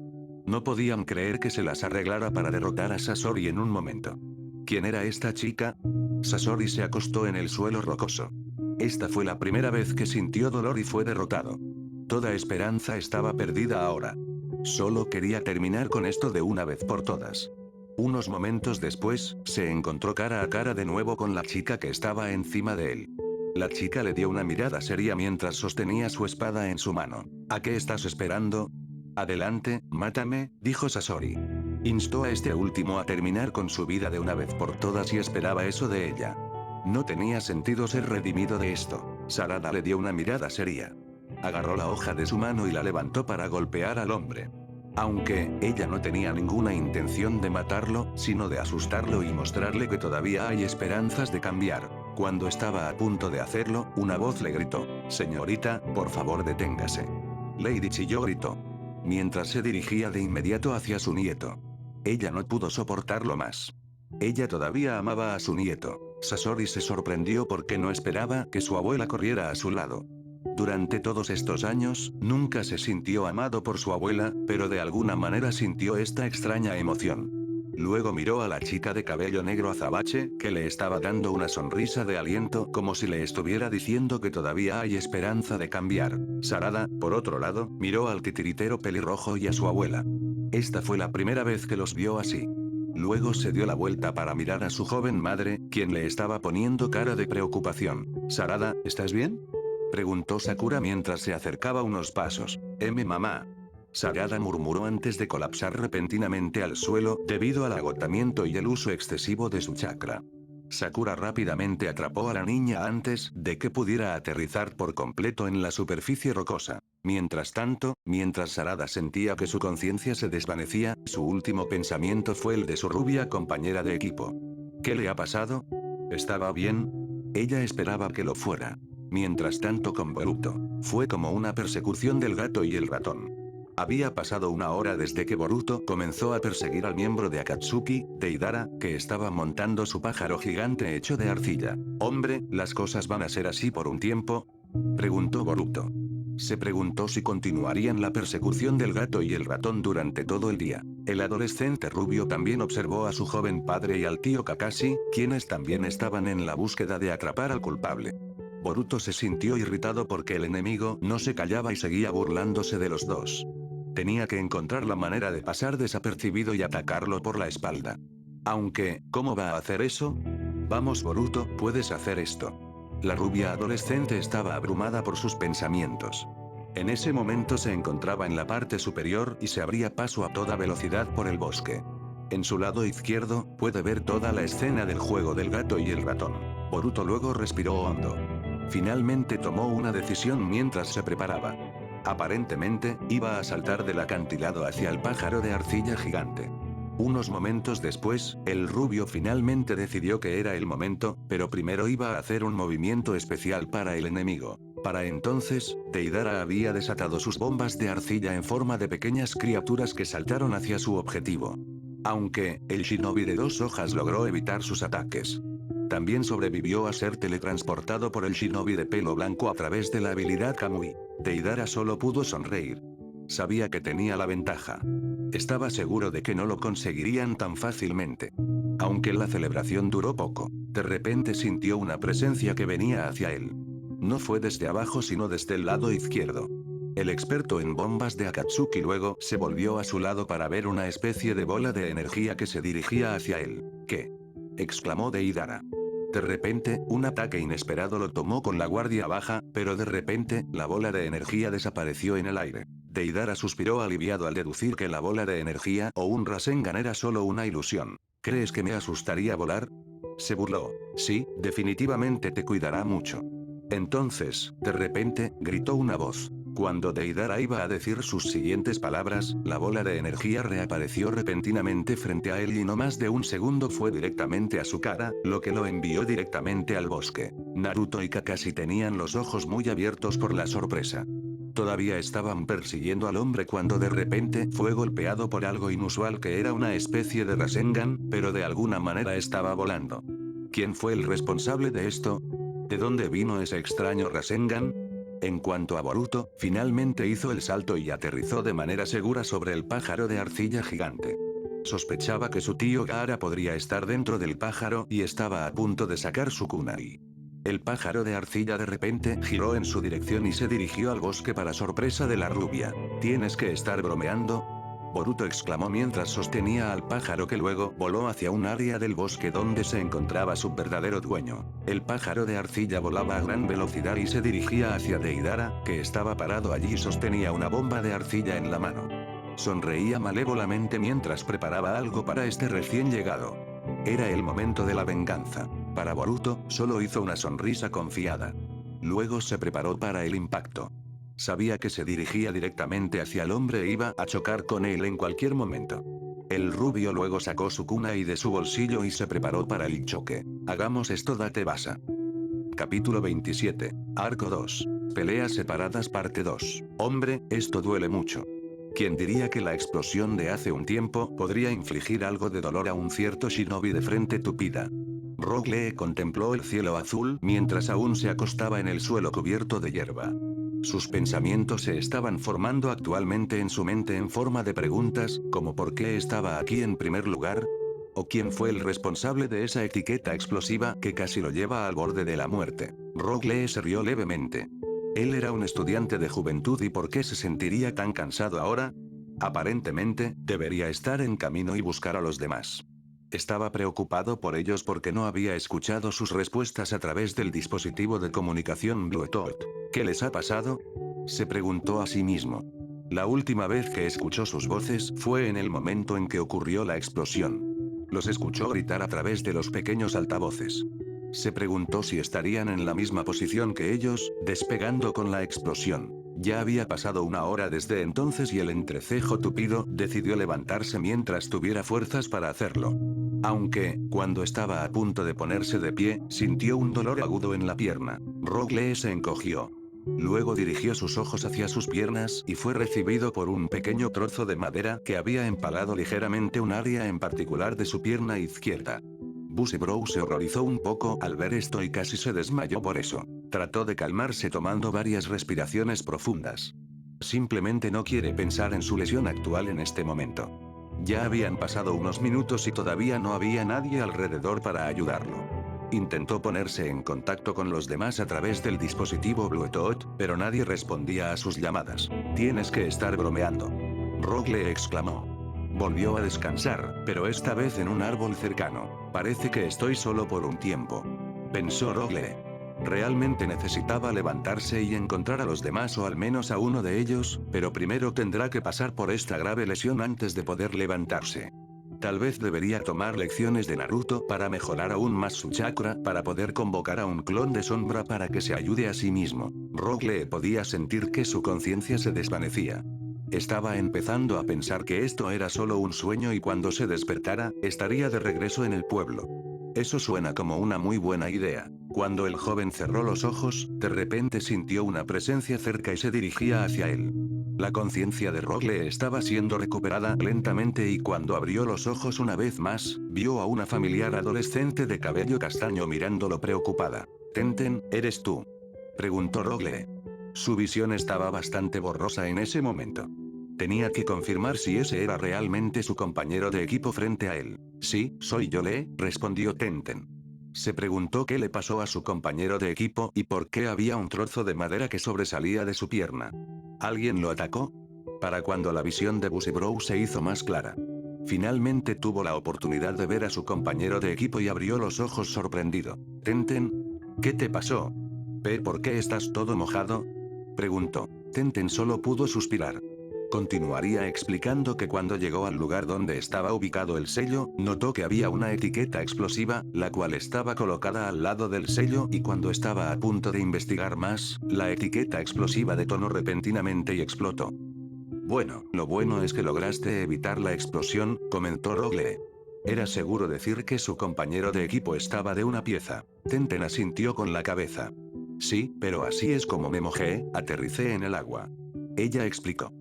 No podían creer que se las arreglara para derrotar a Sasori en un momento. ¿Quién era esta chica? Sasori se acostó en el suelo rocoso. Esta fue la primera vez que sintió dolor y fue derrotado. Toda esperanza estaba perdida ahora. Solo quería terminar con esto de una vez por todas. Unos momentos después, se encontró cara a cara de nuevo con la chica que estaba encima de él. La chica le dio una mirada seria mientras sostenía su espada en su mano. ¿A qué estás esperando? Adelante, mátame, dijo Sasori. Instó a este último a terminar con su vida de una vez por todas y esperaba eso de ella. No tenía sentido ser redimido de esto. Sarada le dio una mirada seria. Agarró la hoja de su mano y la levantó para golpear al hombre. Aunque ella no tenía ninguna intención de matarlo, sino de asustarlo y mostrarle que todavía hay esperanzas de cambiar. Cuando estaba a punto de hacerlo, una voz le gritó: «Señorita, por favor deténgase». Lady Chiyo gritó, mientras se dirigía de inmediato hacia su nieto. Ella no pudo soportarlo más. Ella todavía amaba a su nieto. Sasori se sorprendió porque no esperaba que su abuela corriera a su lado. Durante todos estos años, nunca se sintió amado por su abuela, pero de alguna manera sintió esta extraña emoción. Luego miró a la chica de cabello negro azabache, que le estaba dando una sonrisa de aliento como si le estuviera diciendo que todavía hay esperanza de cambiar. Sarada, por otro lado, miró al titiritero pelirrojo y a su abuela. Esta fue la primera vez que los vio así. Luego se dio la vuelta para mirar a su joven madre, quien le estaba poniendo cara de preocupación. «Sarada, ¿estás bien?», preguntó Sakura mientras se acercaba unos pasos. Mamá». Sarada murmuró antes de colapsar repentinamente al suelo debido al agotamiento y el uso excesivo de su chakra. Sakura rápidamente atrapó a la niña antes de que pudiera aterrizar por completo en la superficie rocosa. Mientras tanto, mientras Sarada sentía que su conciencia se desvanecía, su último pensamiento fue el de su rubia compañera de equipo. ¿Qué le ha pasado? ¿Estaba bien? Ella esperaba que lo fuera. Mientras tanto con Boruto, fue como una persecución del gato y el ratón. Había pasado una hora desde que Boruto comenzó a perseguir al miembro de Akatsuki, Deidara, que estaba montando su pájaro gigante hecho de arcilla. «Hombre, ¿las cosas van a ser así por un tiempo?», preguntó Boruto. Se preguntó si continuarían la persecución del gato y el ratón durante todo el día. El adolescente rubio también observó a su joven padre y al tío Kakashi, quienes también estaban en la búsqueda de atrapar al culpable. Boruto se sintió irritado porque el enemigo no se callaba y seguía burlándose de los dos. Tenía que encontrar la manera de pasar desapercibido y atacarlo por la espalda. Aunque, ¿cómo va a hacer eso? Vamos Boruto, puedes hacer esto. La rubia adolescente estaba abrumada por sus pensamientos. En ese momento se encontraba en la parte superior y se abría paso a toda velocidad por el bosque. En su lado izquierdo, puede ver toda la escena del juego del gato y el ratón. Boruto luego respiró hondo. Finalmente tomó una decisión mientras se preparaba. Aparentemente, iba a saltar del acantilado hacia el pájaro de arcilla gigante. Unos momentos después, el rubio finalmente decidió que era el momento, pero primero iba a hacer un movimiento especial para el enemigo. Para entonces, Deidara había desatado sus bombas de arcilla en forma de pequeñas criaturas que saltaron hacia su objetivo. Aunque, el shinobi de 2 hojas logró evitar sus ataques. También sobrevivió a ser teletransportado por el shinobi de pelo blanco a través de la habilidad Kamui. Deidara solo pudo sonreír. Sabía que tenía la ventaja. Estaba seguro de que no lo conseguirían tan fácilmente. Aunque la celebración duró poco, de repente sintió una presencia que venía hacia él. No fue desde abajo sino desde el lado izquierdo. El experto en bombas de Akatsuki luego se volvió a su lado para ver una especie de bola de energía que se dirigía hacia él. ¿Qué?, exclamó Deidara. De repente, un ataque inesperado lo tomó con la guardia baja, pero de repente, la bola de energía desapareció en el aire. Deidara suspiró aliviado al deducir que la bola de energía o un Rasengan era solo una ilusión. ¿Crees que me asustaría volar?, se burló. Sí, definitivamente te cuidará mucho. Entonces, de repente, gritó una voz. Cuando Deidara iba a decir sus siguientes palabras, la bola de energía reapareció repentinamente frente a él y no más de un segundo fue directamente a su cara, lo que lo envió directamente al bosque. Naruto y Kakashi tenían los ojos muy abiertos por la sorpresa. Todavía estaban persiguiendo al hombre cuando de repente fue golpeado por algo inusual que era una especie de Rasengan, pero de alguna manera estaba volando. ¿Quién fue el responsable de esto? ¿De dónde vino ese extraño Rasengan? En cuanto a Boruto, finalmente hizo el salto y aterrizó de manera segura sobre el pájaro de arcilla gigante. Sospechaba que su tío Gaara podría estar dentro del pájaro y estaba a punto de sacar su kunai. El pájaro de arcilla de repente giró en su dirección y se dirigió al bosque para sorpresa de la rubia. ¿Tienes que estar bromeando?, Boruto exclamó mientras sostenía al pájaro que luego voló hacia un área del bosque donde se encontraba su verdadero dueño. El pájaro de arcilla volaba a gran velocidad y se dirigía hacia Deidara, que estaba parado allí y sostenía una bomba de arcilla en la mano. Sonreía malévolamente mientras preparaba algo para este recién llegado. Era el momento de la venganza. Para Boruto, solo hizo una sonrisa confiada. Luego se preparó para el impacto. Sabía que se dirigía directamente hacia el hombre e iba a chocar con él en cualquier momento. El rubio luego sacó su kunai de su bolsillo y se preparó para el choque. Hagamos esto, date basa. Capítulo 27. Arco 2. Peleas separadas parte 2. Hombre, esto duele mucho. ¿Quién diría que la explosión de hace un tiempo podría infligir algo de dolor a un cierto shinobi de frente tupida? Rogue Lee contempló el cielo azul mientras aún se acostaba en el suelo cubierto de hierba. Sus pensamientos se estaban formando actualmente en su mente en forma de preguntas, como ¿por qué estaba aquí en primer lugar? ¿O quién fue el responsable de esa etiqueta explosiva que casi lo lleva al borde de la muerte? Rogue Lee se rió levemente. Él era un estudiante de juventud y ¿por qué se sentiría tan cansado ahora? Aparentemente, debería estar en camino y buscar a los demás. Estaba preocupado por ellos porque no había escuchado sus respuestas a través del dispositivo de comunicación Bluetooth. ¿Qué les ha pasado? Se preguntó a sí mismo. La última vez que escuchó sus voces fue en el momento en que ocurrió la explosión. Los escuchó gritar a través de los pequeños altavoces. Se preguntó si estarían en la misma posición que ellos, despegando con la explosión. Ya había pasado una hora desde entonces y el entrecejo tupido decidió levantarse mientras tuviera fuerzas para hacerlo. Aunque, cuando estaba a punto de ponerse de pie, sintió un dolor agudo en la pierna. Rogue Lee se encogió. Luego dirigió sus ojos hacia sus piernas y fue recibido por un pequeño trozo de madera que había empalado ligeramente un área en particular de su pierna izquierda. Buzzybrow se horrorizó un poco al ver esto y casi se desmayó por eso. Trató de calmarse tomando varias respiraciones profundas. Simplemente no quiere pensar en su lesión actual en este momento. Ya habían pasado unos minutos y todavía no había nadie alrededor para ayudarlo. Intentó ponerse en contacto con los demás a través del dispositivo Bluetooth, pero nadie respondía a sus llamadas. Tienes que estar bromeando. Rogue le exclamó. Volvió a descansar, pero esta vez en un árbol cercano. Parece que estoy solo por un tiempo. Pensó Rogue. Realmente necesitaba levantarse y encontrar a los demás o al menos a uno de ellos, pero primero tendrá que pasar por esta grave lesión antes de poder levantarse. Tal vez debería tomar lecciones de Naruto para mejorar aún más su chakra para poder convocar a un clon de sombra para que se ayude a sí mismo. Rogue Lee podía sentir que su conciencia se desvanecía. Estaba empezando a pensar que esto era solo un sueño y cuando se despertara, estaría de regreso en el pueblo. Eso suena como una muy buena idea. Cuando el joven cerró los ojos, de repente sintió una presencia cerca y se dirigía hacia él. La conciencia de Rogue Lee estaba siendo recuperada lentamente y cuando abrió los ojos una vez más, vio a una familiar adolescente de cabello castaño mirándolo preocupada. Tenten, ¿eres tú?, preguntó Rogue Lee. Su visión estaba bastante borrosa en ese momento. Tenía que confirmar si ese era realmente su compañero de equipo frente a él. Sí, soy yo, Lee, respondió Tenten. Se preguntó qué le pasó a su compañero de equipo y por qué había un trozo de madera que sobresalía de su pierna. ¿Alguien lo atacó? Para cuando la visión de Buzzybrow se hizo más clara. Finalmente tuvo la oportunidad de ver a su compañero de equipo y abrió los ojos sorprendido. Tenten, ¿qué te pasó? ¿Por qué estás todo mojado?, preguntó. Tenten solo pudo suspirar. Continuaría explicando que cuando llegó al lugar donde estaba ubicado el sello, notó que había una etiqueta explosiva, la cual estaba colocada al lado del sello y cuando estaba a punto de investigar más, la etiqueta explosiva detonó repentinamente y explotó. Bueno, lo bueno es que lograste evitar la explosión, comentó Rogue Lee. Era seguro decir que su compañero de equipo estaba de una pieza. Tenten asintió con la cabeza. Sí, pero así es como me mojé, aterricé en el agua. Ella explicó.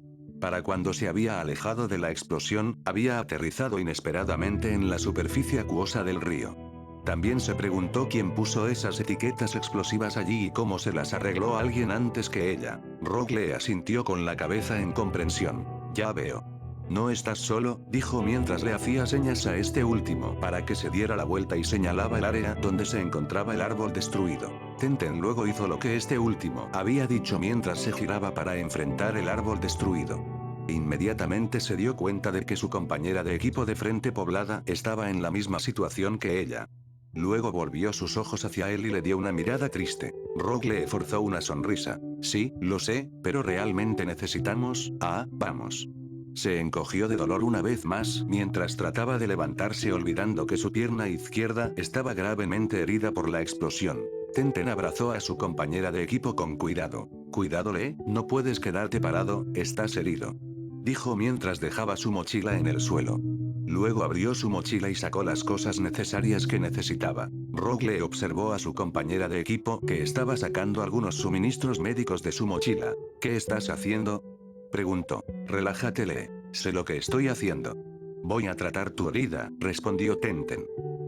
Para cuando se había alejado de la explosión, había aterrizado inesperadamente en la superficie acuosa del río. También se preguntó quién puso esas etiquetas explosivas allí y cómo se las arregló alguien antes que ella. Rogue Lee asintió con la cabeza en comprensión. Ya veo. No estás solo, dijo mientras le hacía señas a este último para que se diera la vuelta y señalaba el área donde se encontraba el árbol destruido. Tenten luego hizo lo que este último había dicho mientras se giraba para enfrentar el árbol destruido. Inmediatamente se dio cuenta de que su compañera de equipo de frente poblada estaba en la misma situación que ella. Luego volvió sus ojos hacia él y le dio una mirada triste. Rogue le forzó una sonrisa. Sí, lo sé, pero realmente necesitamos... vamos. Se encogió de dolor una vez más mientras trataba de levantarse olvidando que su pierna izquierda estaba gravemente herida por la explosión. Tenten abrazó a su compañera de equipo con cuidado. Cuidado, Lee, no puedes quedarte parado, estás herido, dijo mientras dejaba su mochila en el suelo. Luego abrió su mochila y sacó las cosas necesarias que necesitaba. Rogue observó a su compañera de equipo que estaba sacando algunos suministros médicos de su mochila. ¿Qué estás haciendo? Preguntó. Relájate, Lee. Sé lo que estoy haciendo. Voy a tratar tu herida, respondió Tenten.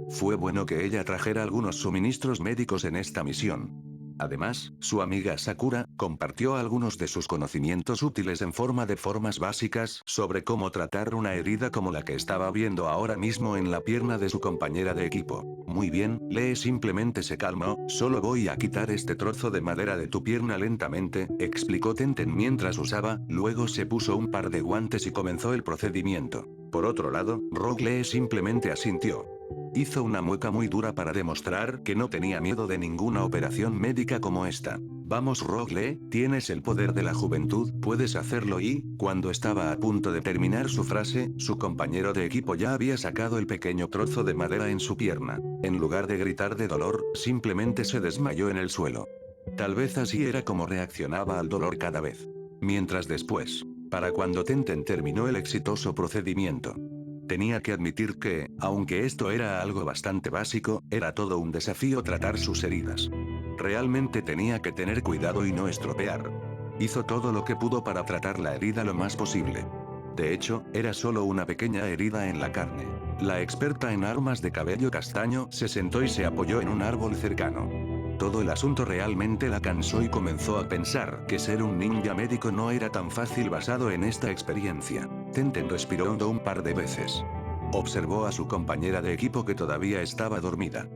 Fue bueno que ella trajera algunos suministros médicos en esta misión. Además, su amiga Sakura compartió algunos de sus conocimientos útiles en forma de formas básicas sobre cómo tratar una herida como la que estaba viendo ahora mismo en la pierna de su compañera de equipo. Muy bien, Lee simplemente se calmó, solo voy a quitar este trozo de madera de tu pierna lentamente, explicó Tenten mientras usaba, luego se puso un par de guantes y comenzó el procedimiento. Por otro lado, Rogue Lee simplemente asintió. Hizo una mueca muy dura para demostrar que no tenía miedo de ninguna operación médica como esta. Vamos Rogue, tienes el poder de la juventud, puedes hacerlo y, cuando estaba a punto de terminar su frase, su compañero de equipo ya había sacado el pequeño trozo de madera en su pierna. En lugar de gritar de dolor, simplemente se desmayó en el suelo. Tal vez así era como reaccionaba al dolor cada vez. Mientras después, para cuando Tenten terminó el exitoso procedimiento. Tenía que admitir que, aunque esto era algo bastante básico, era todo un desafío tratar sus heridas. Realmente tenía que tener cuidado y no estropear. Hizo todo lo que pudo para tratar la herida lo más posible. De hecho, era solo una pequeña herida en la carne. La experta en armas de cabello castaño se sentó y se apoyó en un árbol cercano. Todo el asunto realmente la cansó y comenzó a pensar que ser un ninja médico no era tan fácil basado en esta experiencia. Tenten respiró hondo un par de veces. Observó a su compañera de equipo que todavía estaba dormida.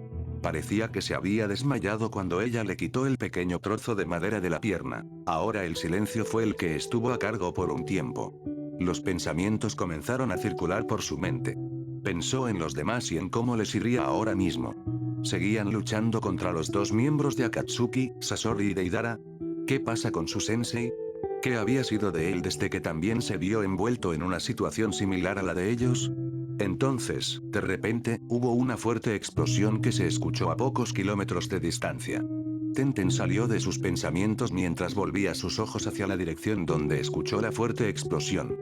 Parecía que se había desmayado cuando ella le quitó el pequeño trozo de madera de la pierna. Ahora el silencio fue el que estuvo a cargo por un tiempo. Los pensamientos comenzaron a circular por su mente. Pensó en los demás y en cómo les iría ahora mismo. ¿Seguían luchando contra los dos miembros de Akatsuki, Sasori y Deidara? ¿Qué pasa con su sensei? ¿Qué había sido de él desde que también se vio envuelto en una situación similar a la de ellos? Entonces, de repente, hubo una fuerte explosión que se escuchó a pocos kilómetros de distancia. Tenten salió de sus pensamientos mientras volvía sus ojos hacia la dirección donde escuchó la fuerte explosión.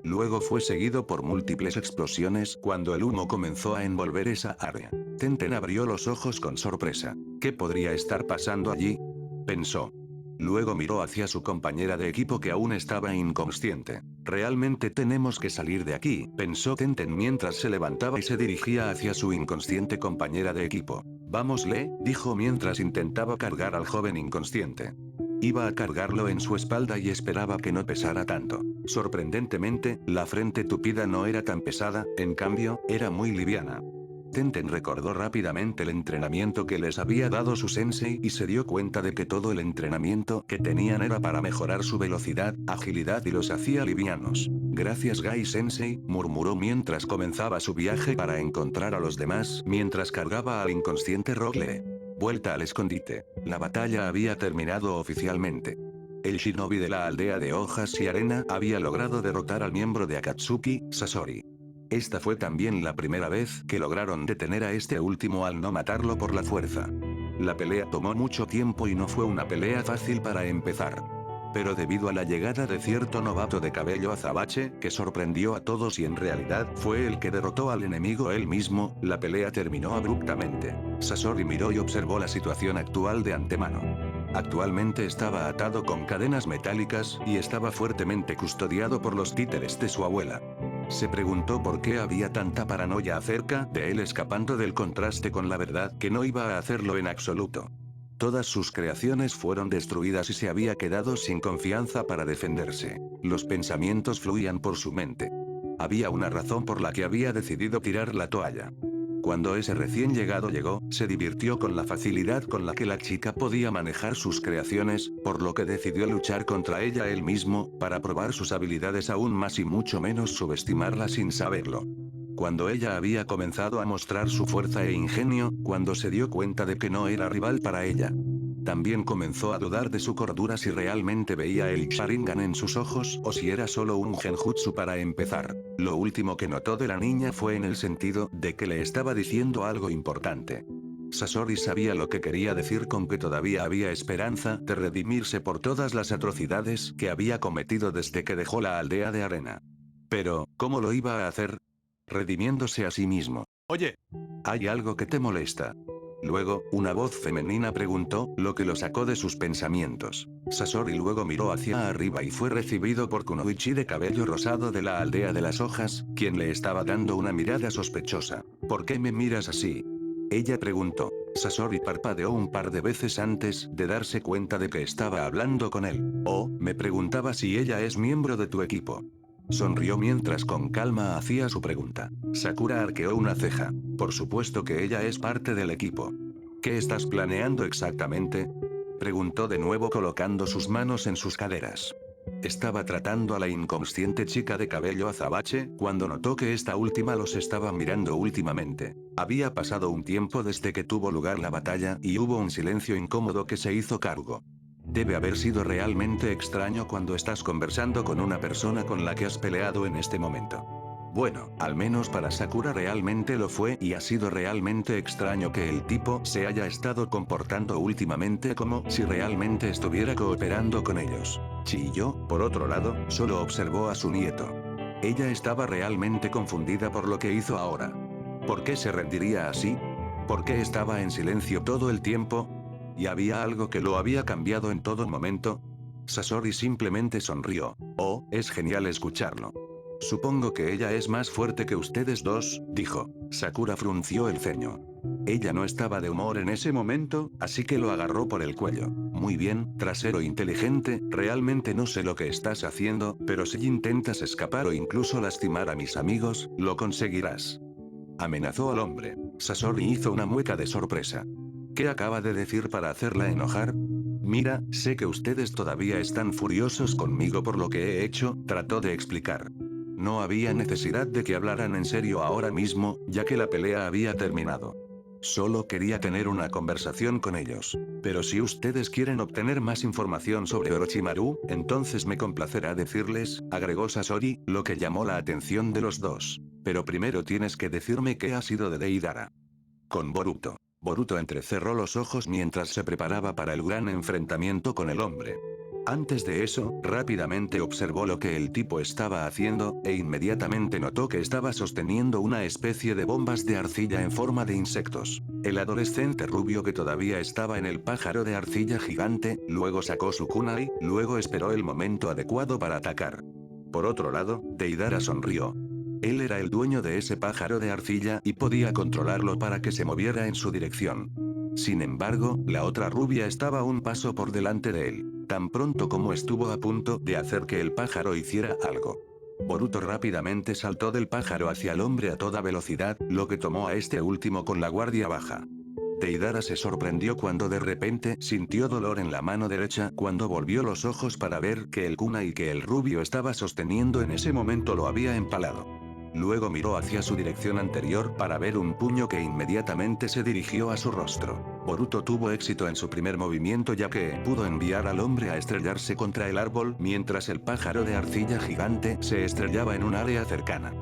Luego fue seguido por múltiples explosiones cuando el humo comenzó a envolver esa área. Tenten abrió los ojos con sorpresa. ¿Qué podría estar pasando allí? Pensó. Luego miró hacia su compañera de equipo que aún estaba inconsciente. Realmente tenemos que salir de aquí, pensó Tenten mientras se levantaba y se dirigía hacia su inconsciente compañera de equipo. Vamos, dijo mientras intentaba cargar al joven inconsciente. Iba a cargarlo en su espalda y esperaba que no pesara tanto. Sorprendentemente, la frente tupida no era tan pesada, en cambio, era muy liviana. Tenten recordó rápidamente el entrenamiento que les había dado su sensei y se dio cuenta de que todo el entrenamiento que tenían era para mejorar su velocidad, agilidad y los hacía livianos. Gracias Gai Sensei, murmuró mientras comenzaba su viaje para encontrar a los demás mientras cargaba al inconsciente Rogue. Vuelta al escondite. La batalla había terminado oficialmente. El shinobi de la aldea de hojas y arena había logrado derrotar al miembro de Akatsuki, Sasori. Esta fue también la primera vez que lograron detener a este último al no matarlo por la fuerza. La pelea tomó mucho tiempo y no fue una pelea fácil para empezar. Pero debido a la llegada de cierto novato de cabello azabache, que sorprendió a todos y en realidad fue el que derrotó al enemigo él mismo, la pelea terminó abruptamente. Sasori miró y observó la situación actual de antemano. Actualmente estaba atado con cadenas metálicas y estaba fuertemente custodiado por los títeres de su abuela. Se preguntó por qué había tanta paranoia acerca de él escapando del contraste con la verdad que no iba a hacerlo en absoluto. Todas sus creaciones fueron destruidas y se había quedado sin confianza para defenderse. Los pensamientos fluían por su mente. Había una razón por la que había decidido tirar la toalla. Cuando ese recién llegado llegó, se divirtió con la facilidad con la que la chica podía manejar sus creaciones, por lo que decidió luchar contra ella él mismo, para probar sus habilidades aún más y mucho menos subestimarla sin saberlo. Cuando ella había comenzado a mostrar su fuerza e ingenio, cuando se dio cuenta de que no era rival para ella. También comenzó a dudar de su cordura si realmente veía el Sharingan en sus ojos o si era solo un genjutsu para empezar. Lo último que notó de la niña fue en el sentido de que le estaba diciendo algo importante. Sasori sabía lo que quería decir con que todavía había esperanza de redimirse por todas las atrocidades que había cometido desde que dejó la aldea de arena. Pero, ¿cómo lo iba a hacer? redimiéndose a sí mismo. Oye, ¿Hay algo que te molesta? Luego, una voz femenina preguntó, lo que lo sacó de sus pensamientos. Sasori luego miró hacia arriba y fue recibido por Kunoichi de cabello rosado de la aldea de las hojas, quien le estaba dando una mirada sospechosa. ¿Por qué me miras así? Ella preguntó. Sasori parpadeó un par de veces antes de darse cuenta de que estaba hablando con él. Oh, me preguntaba si ella es miembro de tu equipo. Sonrió mientras con calma hacía su pregunta. Sakura arqueó una ceja. Por supuesto que ella es parte del equipo. ¿Qué estás planeando exactamente? Preguntó de nuevo colocando sus manos en sus caderas. Estaba tratando a la inconsciente chica de cabello azabache, cuando notó que esta última los estaba mirando últimamente. Había pasado un tiempo desde que tuvo lugar la batalla y hubo un silencio incómodo que se hizo cargo. Debe haber sido realmente extraño cuando estás conversando con una persona con la que has peleado en este momento. Bueno, al menos para Sakura realmente lo fue y ha sido realmente extraño que el tipo se haya estado comportando últimamente como si realmente estuviera cooperando con ellos. Chiyo, por otro lado, solo observó a su nieto. Ella estaba realmente confundida por lo que hizo ahora. ¿Por qué se rendiría así? ¿Por qué estaba en silencio todo el tiempo? ¿Y había algo que lo había cambiado en todo momento? Sasori simplemente sonrió. Oh, es genial escucharlo. Supongo que ella es más fuerte que ustedes dos, dijo. Sakura frunció el ceño. Ella no estaba de humor en ese momento, así que lo agarró por el cuello. Muy bien, trasero inteligente, realmente no sé lo que estás haciendo, pero si intentas escapar o incluso lastimar a mis amigos, lo conseguirás. Amenazó al hombre. Sasori hizo una mueca de sorpresa. ¿Qué acaba de decir para hacerla enojar? Mira, sé que ustedes todavía están furiosos conmigo por lo que he hecho, trató de explicar. No había necesidad de que hablaran en serio ahora mismo, ya que la pelea había terminado. Solo quería tener una conversación con ellos. Pero si ustedes quieren obtener más información sobre Orochimaru, entonces me complacerá decirles, agregó Sasori, lo que llamó la atención de los dos. Pero primero tienes que decirme qué ha sido de Deidara. Con Boruto. Boruto entrecerró los ojos mientras se preparaba para el gran enfrentamiento con el hombre. Antes de eso, rápidamente observó lo que el tipo estaba haciendo, e inmediatamente notó que estaba sosteniendo una especie de bombas de arcilla en forma de insectos. El adolescente rubio que todavía estaba en el pájaro de arcilla gigante, luego sacó su kunai, luego esperó el momento adecuado para atacar. Por otro lado, Deidara sonrió. Él era el dueño de ese pájaro de arcilla y podía controlarlo para que se moviera en su dirección. Sin embargo, la otra rubia estaba un paso por delante de él, tan pronto como estuvo a punto de hacer que el pájaro hiciera algo. Boruto rápidamente saltó del pájaro hacia el hombre a toda velocidad, lo que tomó a este último con la guardia baja. Deidara se sorprendió cuando de repente sintió dolor en la mano derecha cuando volvió los ojos para ver que el kunai que el rubio estaba sosteniendo en ese momento lo había empalado. Luego miró hacia su dirección anterior para ver un puño que inmediatamente se dirigió a su rostro. Boruto tuvo éxito en su primer movimiento ya que pudo enviar al hombre a estrellarse contra el árbol mientras el pájaro de arcilla gigante se estrellaba en un área cercana.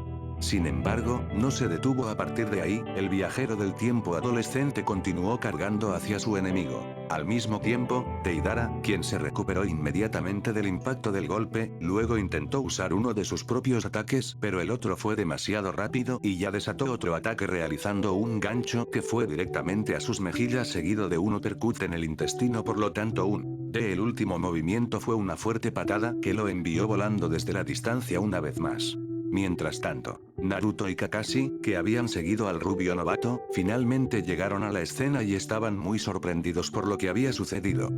Sin embargo, no se detuvo a partir de ahí, el viajero del tiempo adolescente continuó cargando hacia su enemigo. Al mismo tiempo, Deidara, quien se recuperó inmediatamente del impacto del golpe, luego intentó usar uno de sus propios ataques, pero el otro fue demasiado rápido y ya desató otro ataque realizando un gancho que fue directamente a sus mejillas seguido de un uppercut en el intestino, por lo tanto el último movimiento fue una fuerte patada que lo envió volando desde la distancia una vez más. Mientras tanto, Naruto y Kakashi, que habían seguido al rubio novato, finalmente llegaron a la escena y estaban muy sorprendidos por lo que había sucedido.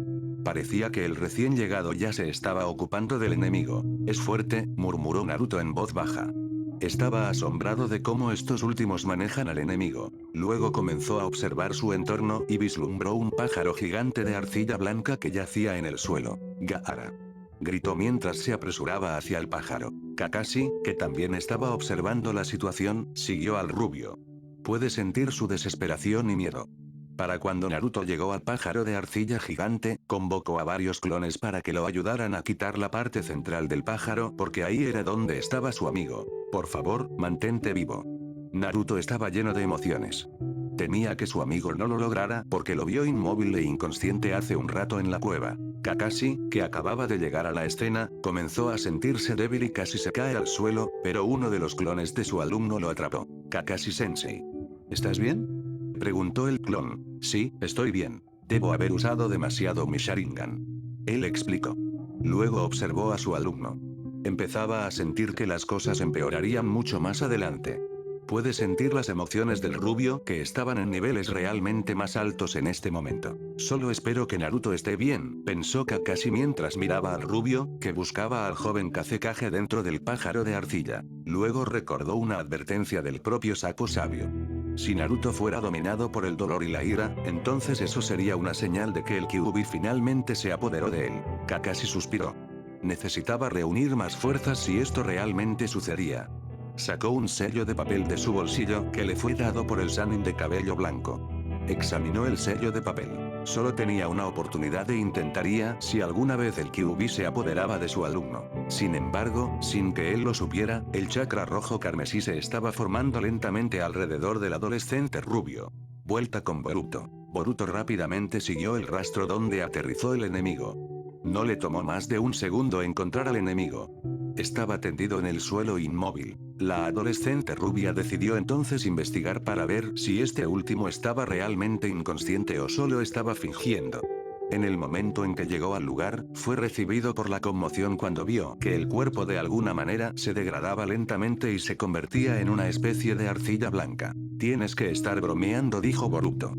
Parecía que el recién llegado ya se estaba ocupando del enemigo. Es fuerte, murmuró Naruto en voz baja. Estaba asombrado de cómo estos últimos manejan al enemigo. Luego comenzó a observar su entorno y vislumbró un pájaro gigante de arcilla blanca que yacía en el suelo. Gaara. Gritó mientras se apresuraba hacia el pájaro. Kakashi, que también estaba observando la situación, siguió al rubio. Puede sentir su desesperación y miedo. Para cuando Naruto llegó al pájaro de arcilla gigante, convocó a varios clones para que lo ayudaran a quitar la parte central del pájaro porque ahí era donde estaba su amigo. Por favor, mantente vivo. Naruto estaba lleno de emociones. Temía que su amigo no lo lograra porque lo vio inmóvil e inconsciente hace un rato en la cueva. Kakashi, que acababa de llegar a la escena, comenzó a sentirse débil y casi se cae al suelo, pero uno de los clones de su alumno lo atrapó. Kakashi-sensei. ¿Estás bien? Preguntó el clon. Sí, estoy bien. Debo haber usado demasiado mi Sharingan. Él explicó. Luego observó a su alumno. Empezaba a sentir que las cosas empeorarían mucho más adelante. Puede sentir las emociones del rubio que estaban en niveles realmente más altos en este momento. Solo espero que Naruto esté bien, pensó Kakashi mientras miraba al rubio, que buscaba al joven Kazekage dentro del pájaro de arcilla. Luego recordó una advertencia del propio sapo sabio. Si Naruto fuera dominado por el dolor y la ira, entonces eso sería una señal de que el Kyuubi finalmente se apoderó de él. Kakashi suspiró. Necesitaba reunir más fuerzas si esto realmente sucedía. Sacó un sello de papel de su bolsillo que le fue dado por el Sannin de cabello blanco. Examinó el sello de papel. Solo tenía una oportunidad e intentaría si alguna vez el Kyuubi se apoderaba de su alumno. Sin embargo, sin que él lo supiera, el chakra rojo carmesí se estaba formando lentamente alrededor del adolescente rubio. Vuelta con Boruto. Boruto rápidamente siguió el rastro donde aterrizó el enemigo. No le tomó más de un segundo encontrar al enemigo. Estaba tendido en el suelo inmóvil. La adolescente rubia decidió entonces investigar para ver si este último estaba realmente inconsciente o solo estaba fingiendo. En el momento en que llegó al lugar, fue recibido por la conmoción cuando vio que el cuerpo de alguna manera se degradaba lentamente y se convertía en una especie de arcilla blanca. Tienes que estar bromeando, dijo Boruto.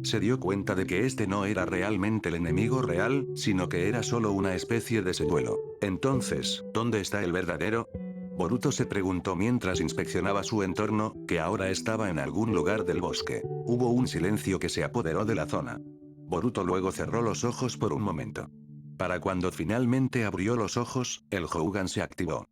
Se dio cuenta de que este no era realmente el enemigo real, sino que era solo una especie de señuelo. Entonces, ¿dónde está el verdadero? Boruto se preguntó mientras inspeccionaba su entorno, que ahora estaba en algún lugar del bosque. Hubo un silencio que se apoderó de la zona. Boruto luego cerró los ojos por un momento. Para cuando finalmente abrió los ojos, el Hougan se activó.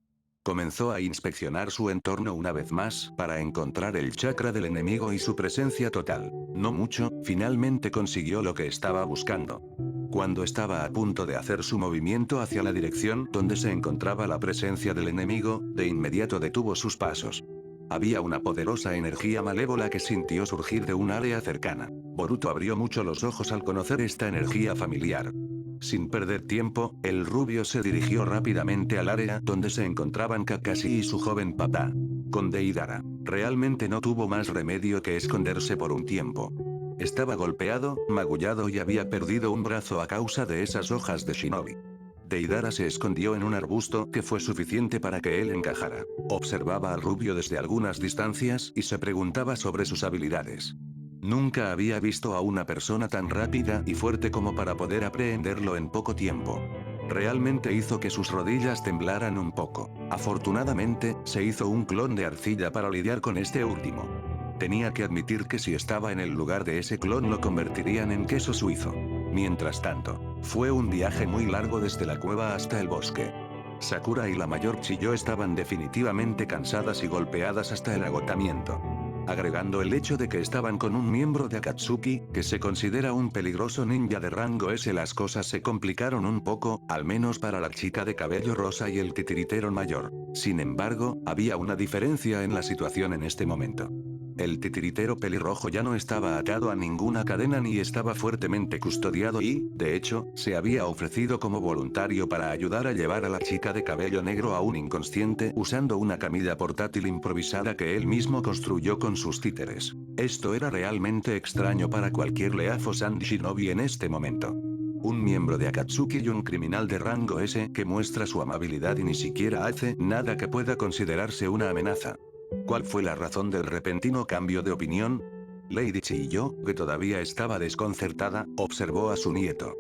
Comenzó a inspeccionar su entorno una vez más, para encontrar el chakra del enemigo y su presencia total. No mucho, finalmente consiguió lo que estaba buscando. Cuando estaba a punto de hacer su movimiento hacia la dirección donde se encontraba la presencia del enemigo, de inmediato detuvo sus pasos. Había una poderosa energía malévola que sintió surgir de un área cercana. Boruto abrió mucho los ojos al conocer esta energía familiar. Sin perder tiempo, el rubio se dirigió rápidamente al área donde se encontraban Kakashi y su joven papá. Con Deidara. Realmente no tuvo más remedio que esconderse por un tiempo. Estaba golpeado, magullado y había perdido un brazo a causa de esas hojas de shinobi. Deidara se escondió en un arbusto que fue suficiente para que él encajara. Observaba al rubio desde algunas distancias y se preguntaba sobre sus habilidades. Nunca había visto a una persona tan rápida y fuerte como para poder aprehenderlo en poco tiempo. Realmente hizo que sus rodillas temblaran un poco. Afortunadamente, se hizo un clon de arcilla para lidiar con este último. Tenía que admitir que si estaba en el lugar de ese clon lo convertirían en queso suizo. Mientras tanto, fue un viaje muy largo desde la cueva hasta el bosque. Sakura y la mayor Chiyo estaban definitivamente cansadas y golpeadas hasta el agotamiento. Agregando el hecho de que estaban con un miembro de Akatsuki, que se considera un peligroso ninja de rango S, las cosas se complicaron un poco, al menos para la chica de cabello rosa y el titiritero mayor. Sin embargo, había una diferencia en la situación en este momento. El titiritero pelirrojo ya no estaba atado a ninguna cadena ni estaba fuertemente custodiado y, de hecho, se había ofrecido como voluntario para ayudar a llevar a la chica de cabello negro a un inconsciente usando una camilla portátil improvisada que él mismo construyó con sus títeres. Esto era realmente extraño para cualquier Leafo-san shinobi en este momento. Un miembro de Akatsuki y un criminal de rango S que muestra su amabilidad y ni siquiera hace nada que pueda considerarse una amenaza. ¿Cuál fue la razón del repentino cambio de opinión? Lady Chiyo, que todavía estaba desconcertada, observó a su nieto.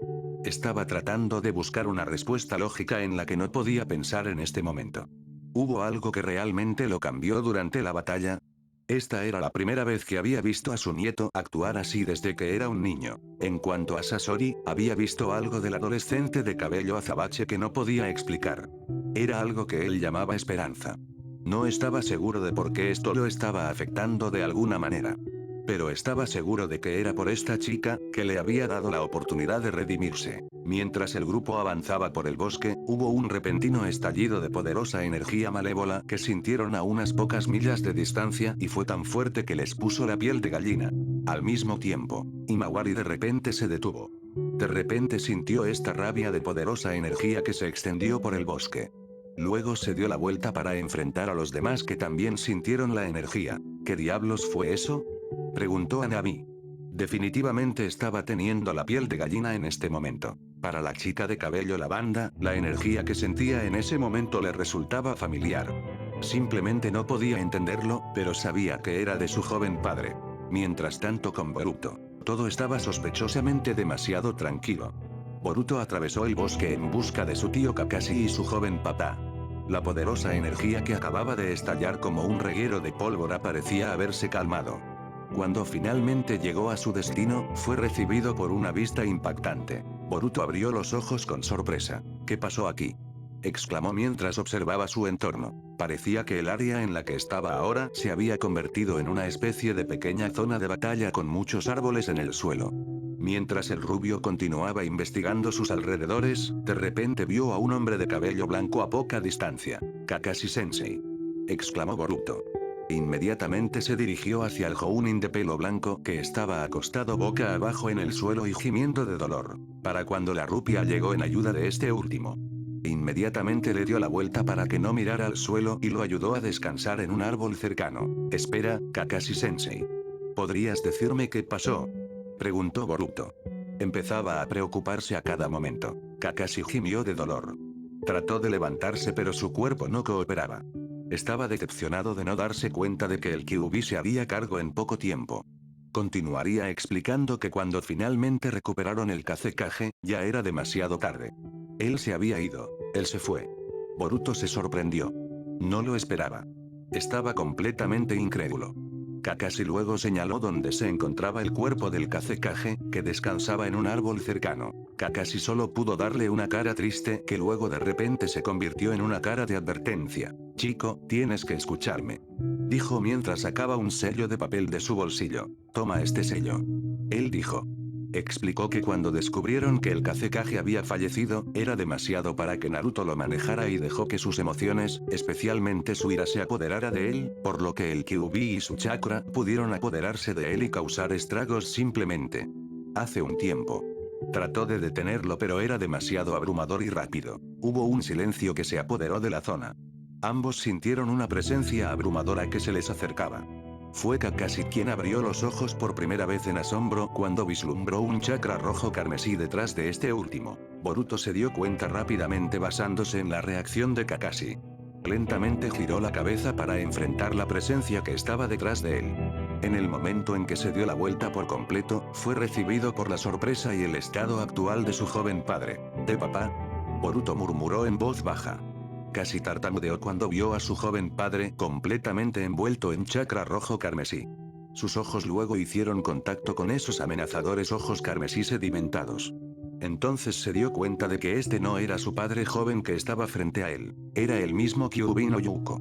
Estaba tratando de buscar una respuesta lógica en la que no podía pensar en este momento. ¿Hubo algo que realmente lo cambió durante la batalla? Esta era la primera vez que había visto a su nieto actuar así desde que era un niño. En cuanto a Sasori, había visto algo del adolescente de cabello azabache que no podía explicar. Era algo que él llamaba esperanza. No estaba seguro de por qué esto lo estaba afectando de alguna manera. Pero estaba seguro de que era por esta chica, que le había dado la oportunidad de redimirse. Mientras el grupo avanzaba por el bosque, hubo un repentino estallido de poderosa energía malévola que sintieron a unas pocas millas de distancia y fue tan fuerte que les puso la piel de gallina. Al mismo tiempo, Imawari de repente se detuvo. De repente sintió esta rabia de poderosa energía que se extendió por el bosque. Luego se dio la vuelta para enfrentar a los demás que también sintieron la energía. ¿Qué diablos fue eso? Preguntó Anami. Definitivamente estaba teniendo la piel de gallina en este momento. Para la chica de cabello lavanda, la energía que sentía en ese momento le resultaba familiar. Simplemente no podía entenderlo, pero sabía que era de su joven padre. Mientras tanto con Boruto, todo estaba sospechosamente demasiado tranquilo. Boruto atravesó el bosque en busca de su tío Kakashi y su joven papá. La poderosa energía que acababa de estallar como un reguero de pólvora parecía haberse calmado. Cuando finalmente llegó a su destino, fue recibido por una vista impactante. Boruto abrió los ojos con sorpresa. ¿Qué pasó aquí? Exclamó mientras observaba su entorno. Parecía que el área en la que estaba ahora se había convertido en una especie de pequeña zona de batalla con muchos árboles en el suelo. Mientras el rubio continuaba investigando sus alrededores, de repente vio a un hombre de cabello blanco a poca distancia. Kakashi-sensei. Exclamó Boruto. Inmediatamente se dirigió hacia el Jounin de pelo blanco que estaba acostado boca abajo en el suelo y gimiendo de dolor. Para cuando la rupia llegó en ayuda de este último. Inmediatamente le dio la vuelta para que no mirara al suelo y lo ayudó a descansar en un árbol cercano. Espera, Kakashi-sensei. ¿Podrías decirme qué pasó? Preguntó Boruto. Empezaba a preocuparse a cada momento. Kakashi gimió de dolor. Trató de levantarse pero su cuerpo no cooperaba. Estaba decepcionado de no darse cuenta de que el Kyuubi se haría cargo en poco tiempo. Continuaría explicando que cuando finalmente recuperaron el Kazekage, ya era demasiado tarde. Él se había ido. Él se fue. Boruto se sorprendió. No lo esperaba. Estaba completamente incrédulo. Kakashi luego señaló donde se encontraba el cuerpo del Kazekage, que descansaba en un árbol cercano. Kakashi solo pudo darle una cara triste que luego de repente se convirtió en una cara de advertencia. Chico, tienes que escucharme. Dijo mientras sacaba un sello de papel de su bolsillo. Toma este sello. Él dijo. Explicó que cuando descubrieron que el Kazekage había fallecido, era demasiado para que Naruto lo manejara y dejó que sus emociones, especialmente su ira se apoderara de él, por lo que el Kyuubi y su chakra pudieron apoderarse de él y causar estragos simplemente. Hace un tiempo. Trató de detenerlo pero era demasiado abrumador y rápido. Hubo un silencio que se apoderó de la zona. Ambos sintieron una presencia abrumadora que se les acercaba. Fue Kakashi quien abrió los ojos por primera vez en asombro cuando vislumbró un chakra rojo carmesí detrás de este último. Boruto se dio cuenta rápidamente basándose en la reacción de Kakashi. Lentamente giró la cabeza para enfrentar la presencia que estaba detrás de él. En el momento en que se dio la vuelta por completo, fue recibido por la sorpresa y el estado actual de su joven padre. ¿De papá? Boruto murmuró en voz baja. Casi tartamudeó cuando vio a su joven padre completamente envuelto en chakra rojo carmesí. Sus ojos luego hicieron contacto con esos amenazadores ojos carmesí sedimentados. Entonces se dio cuenta de que este no era su padre joven que estaba frente a él, era el mismo Kyuubi no Yuko.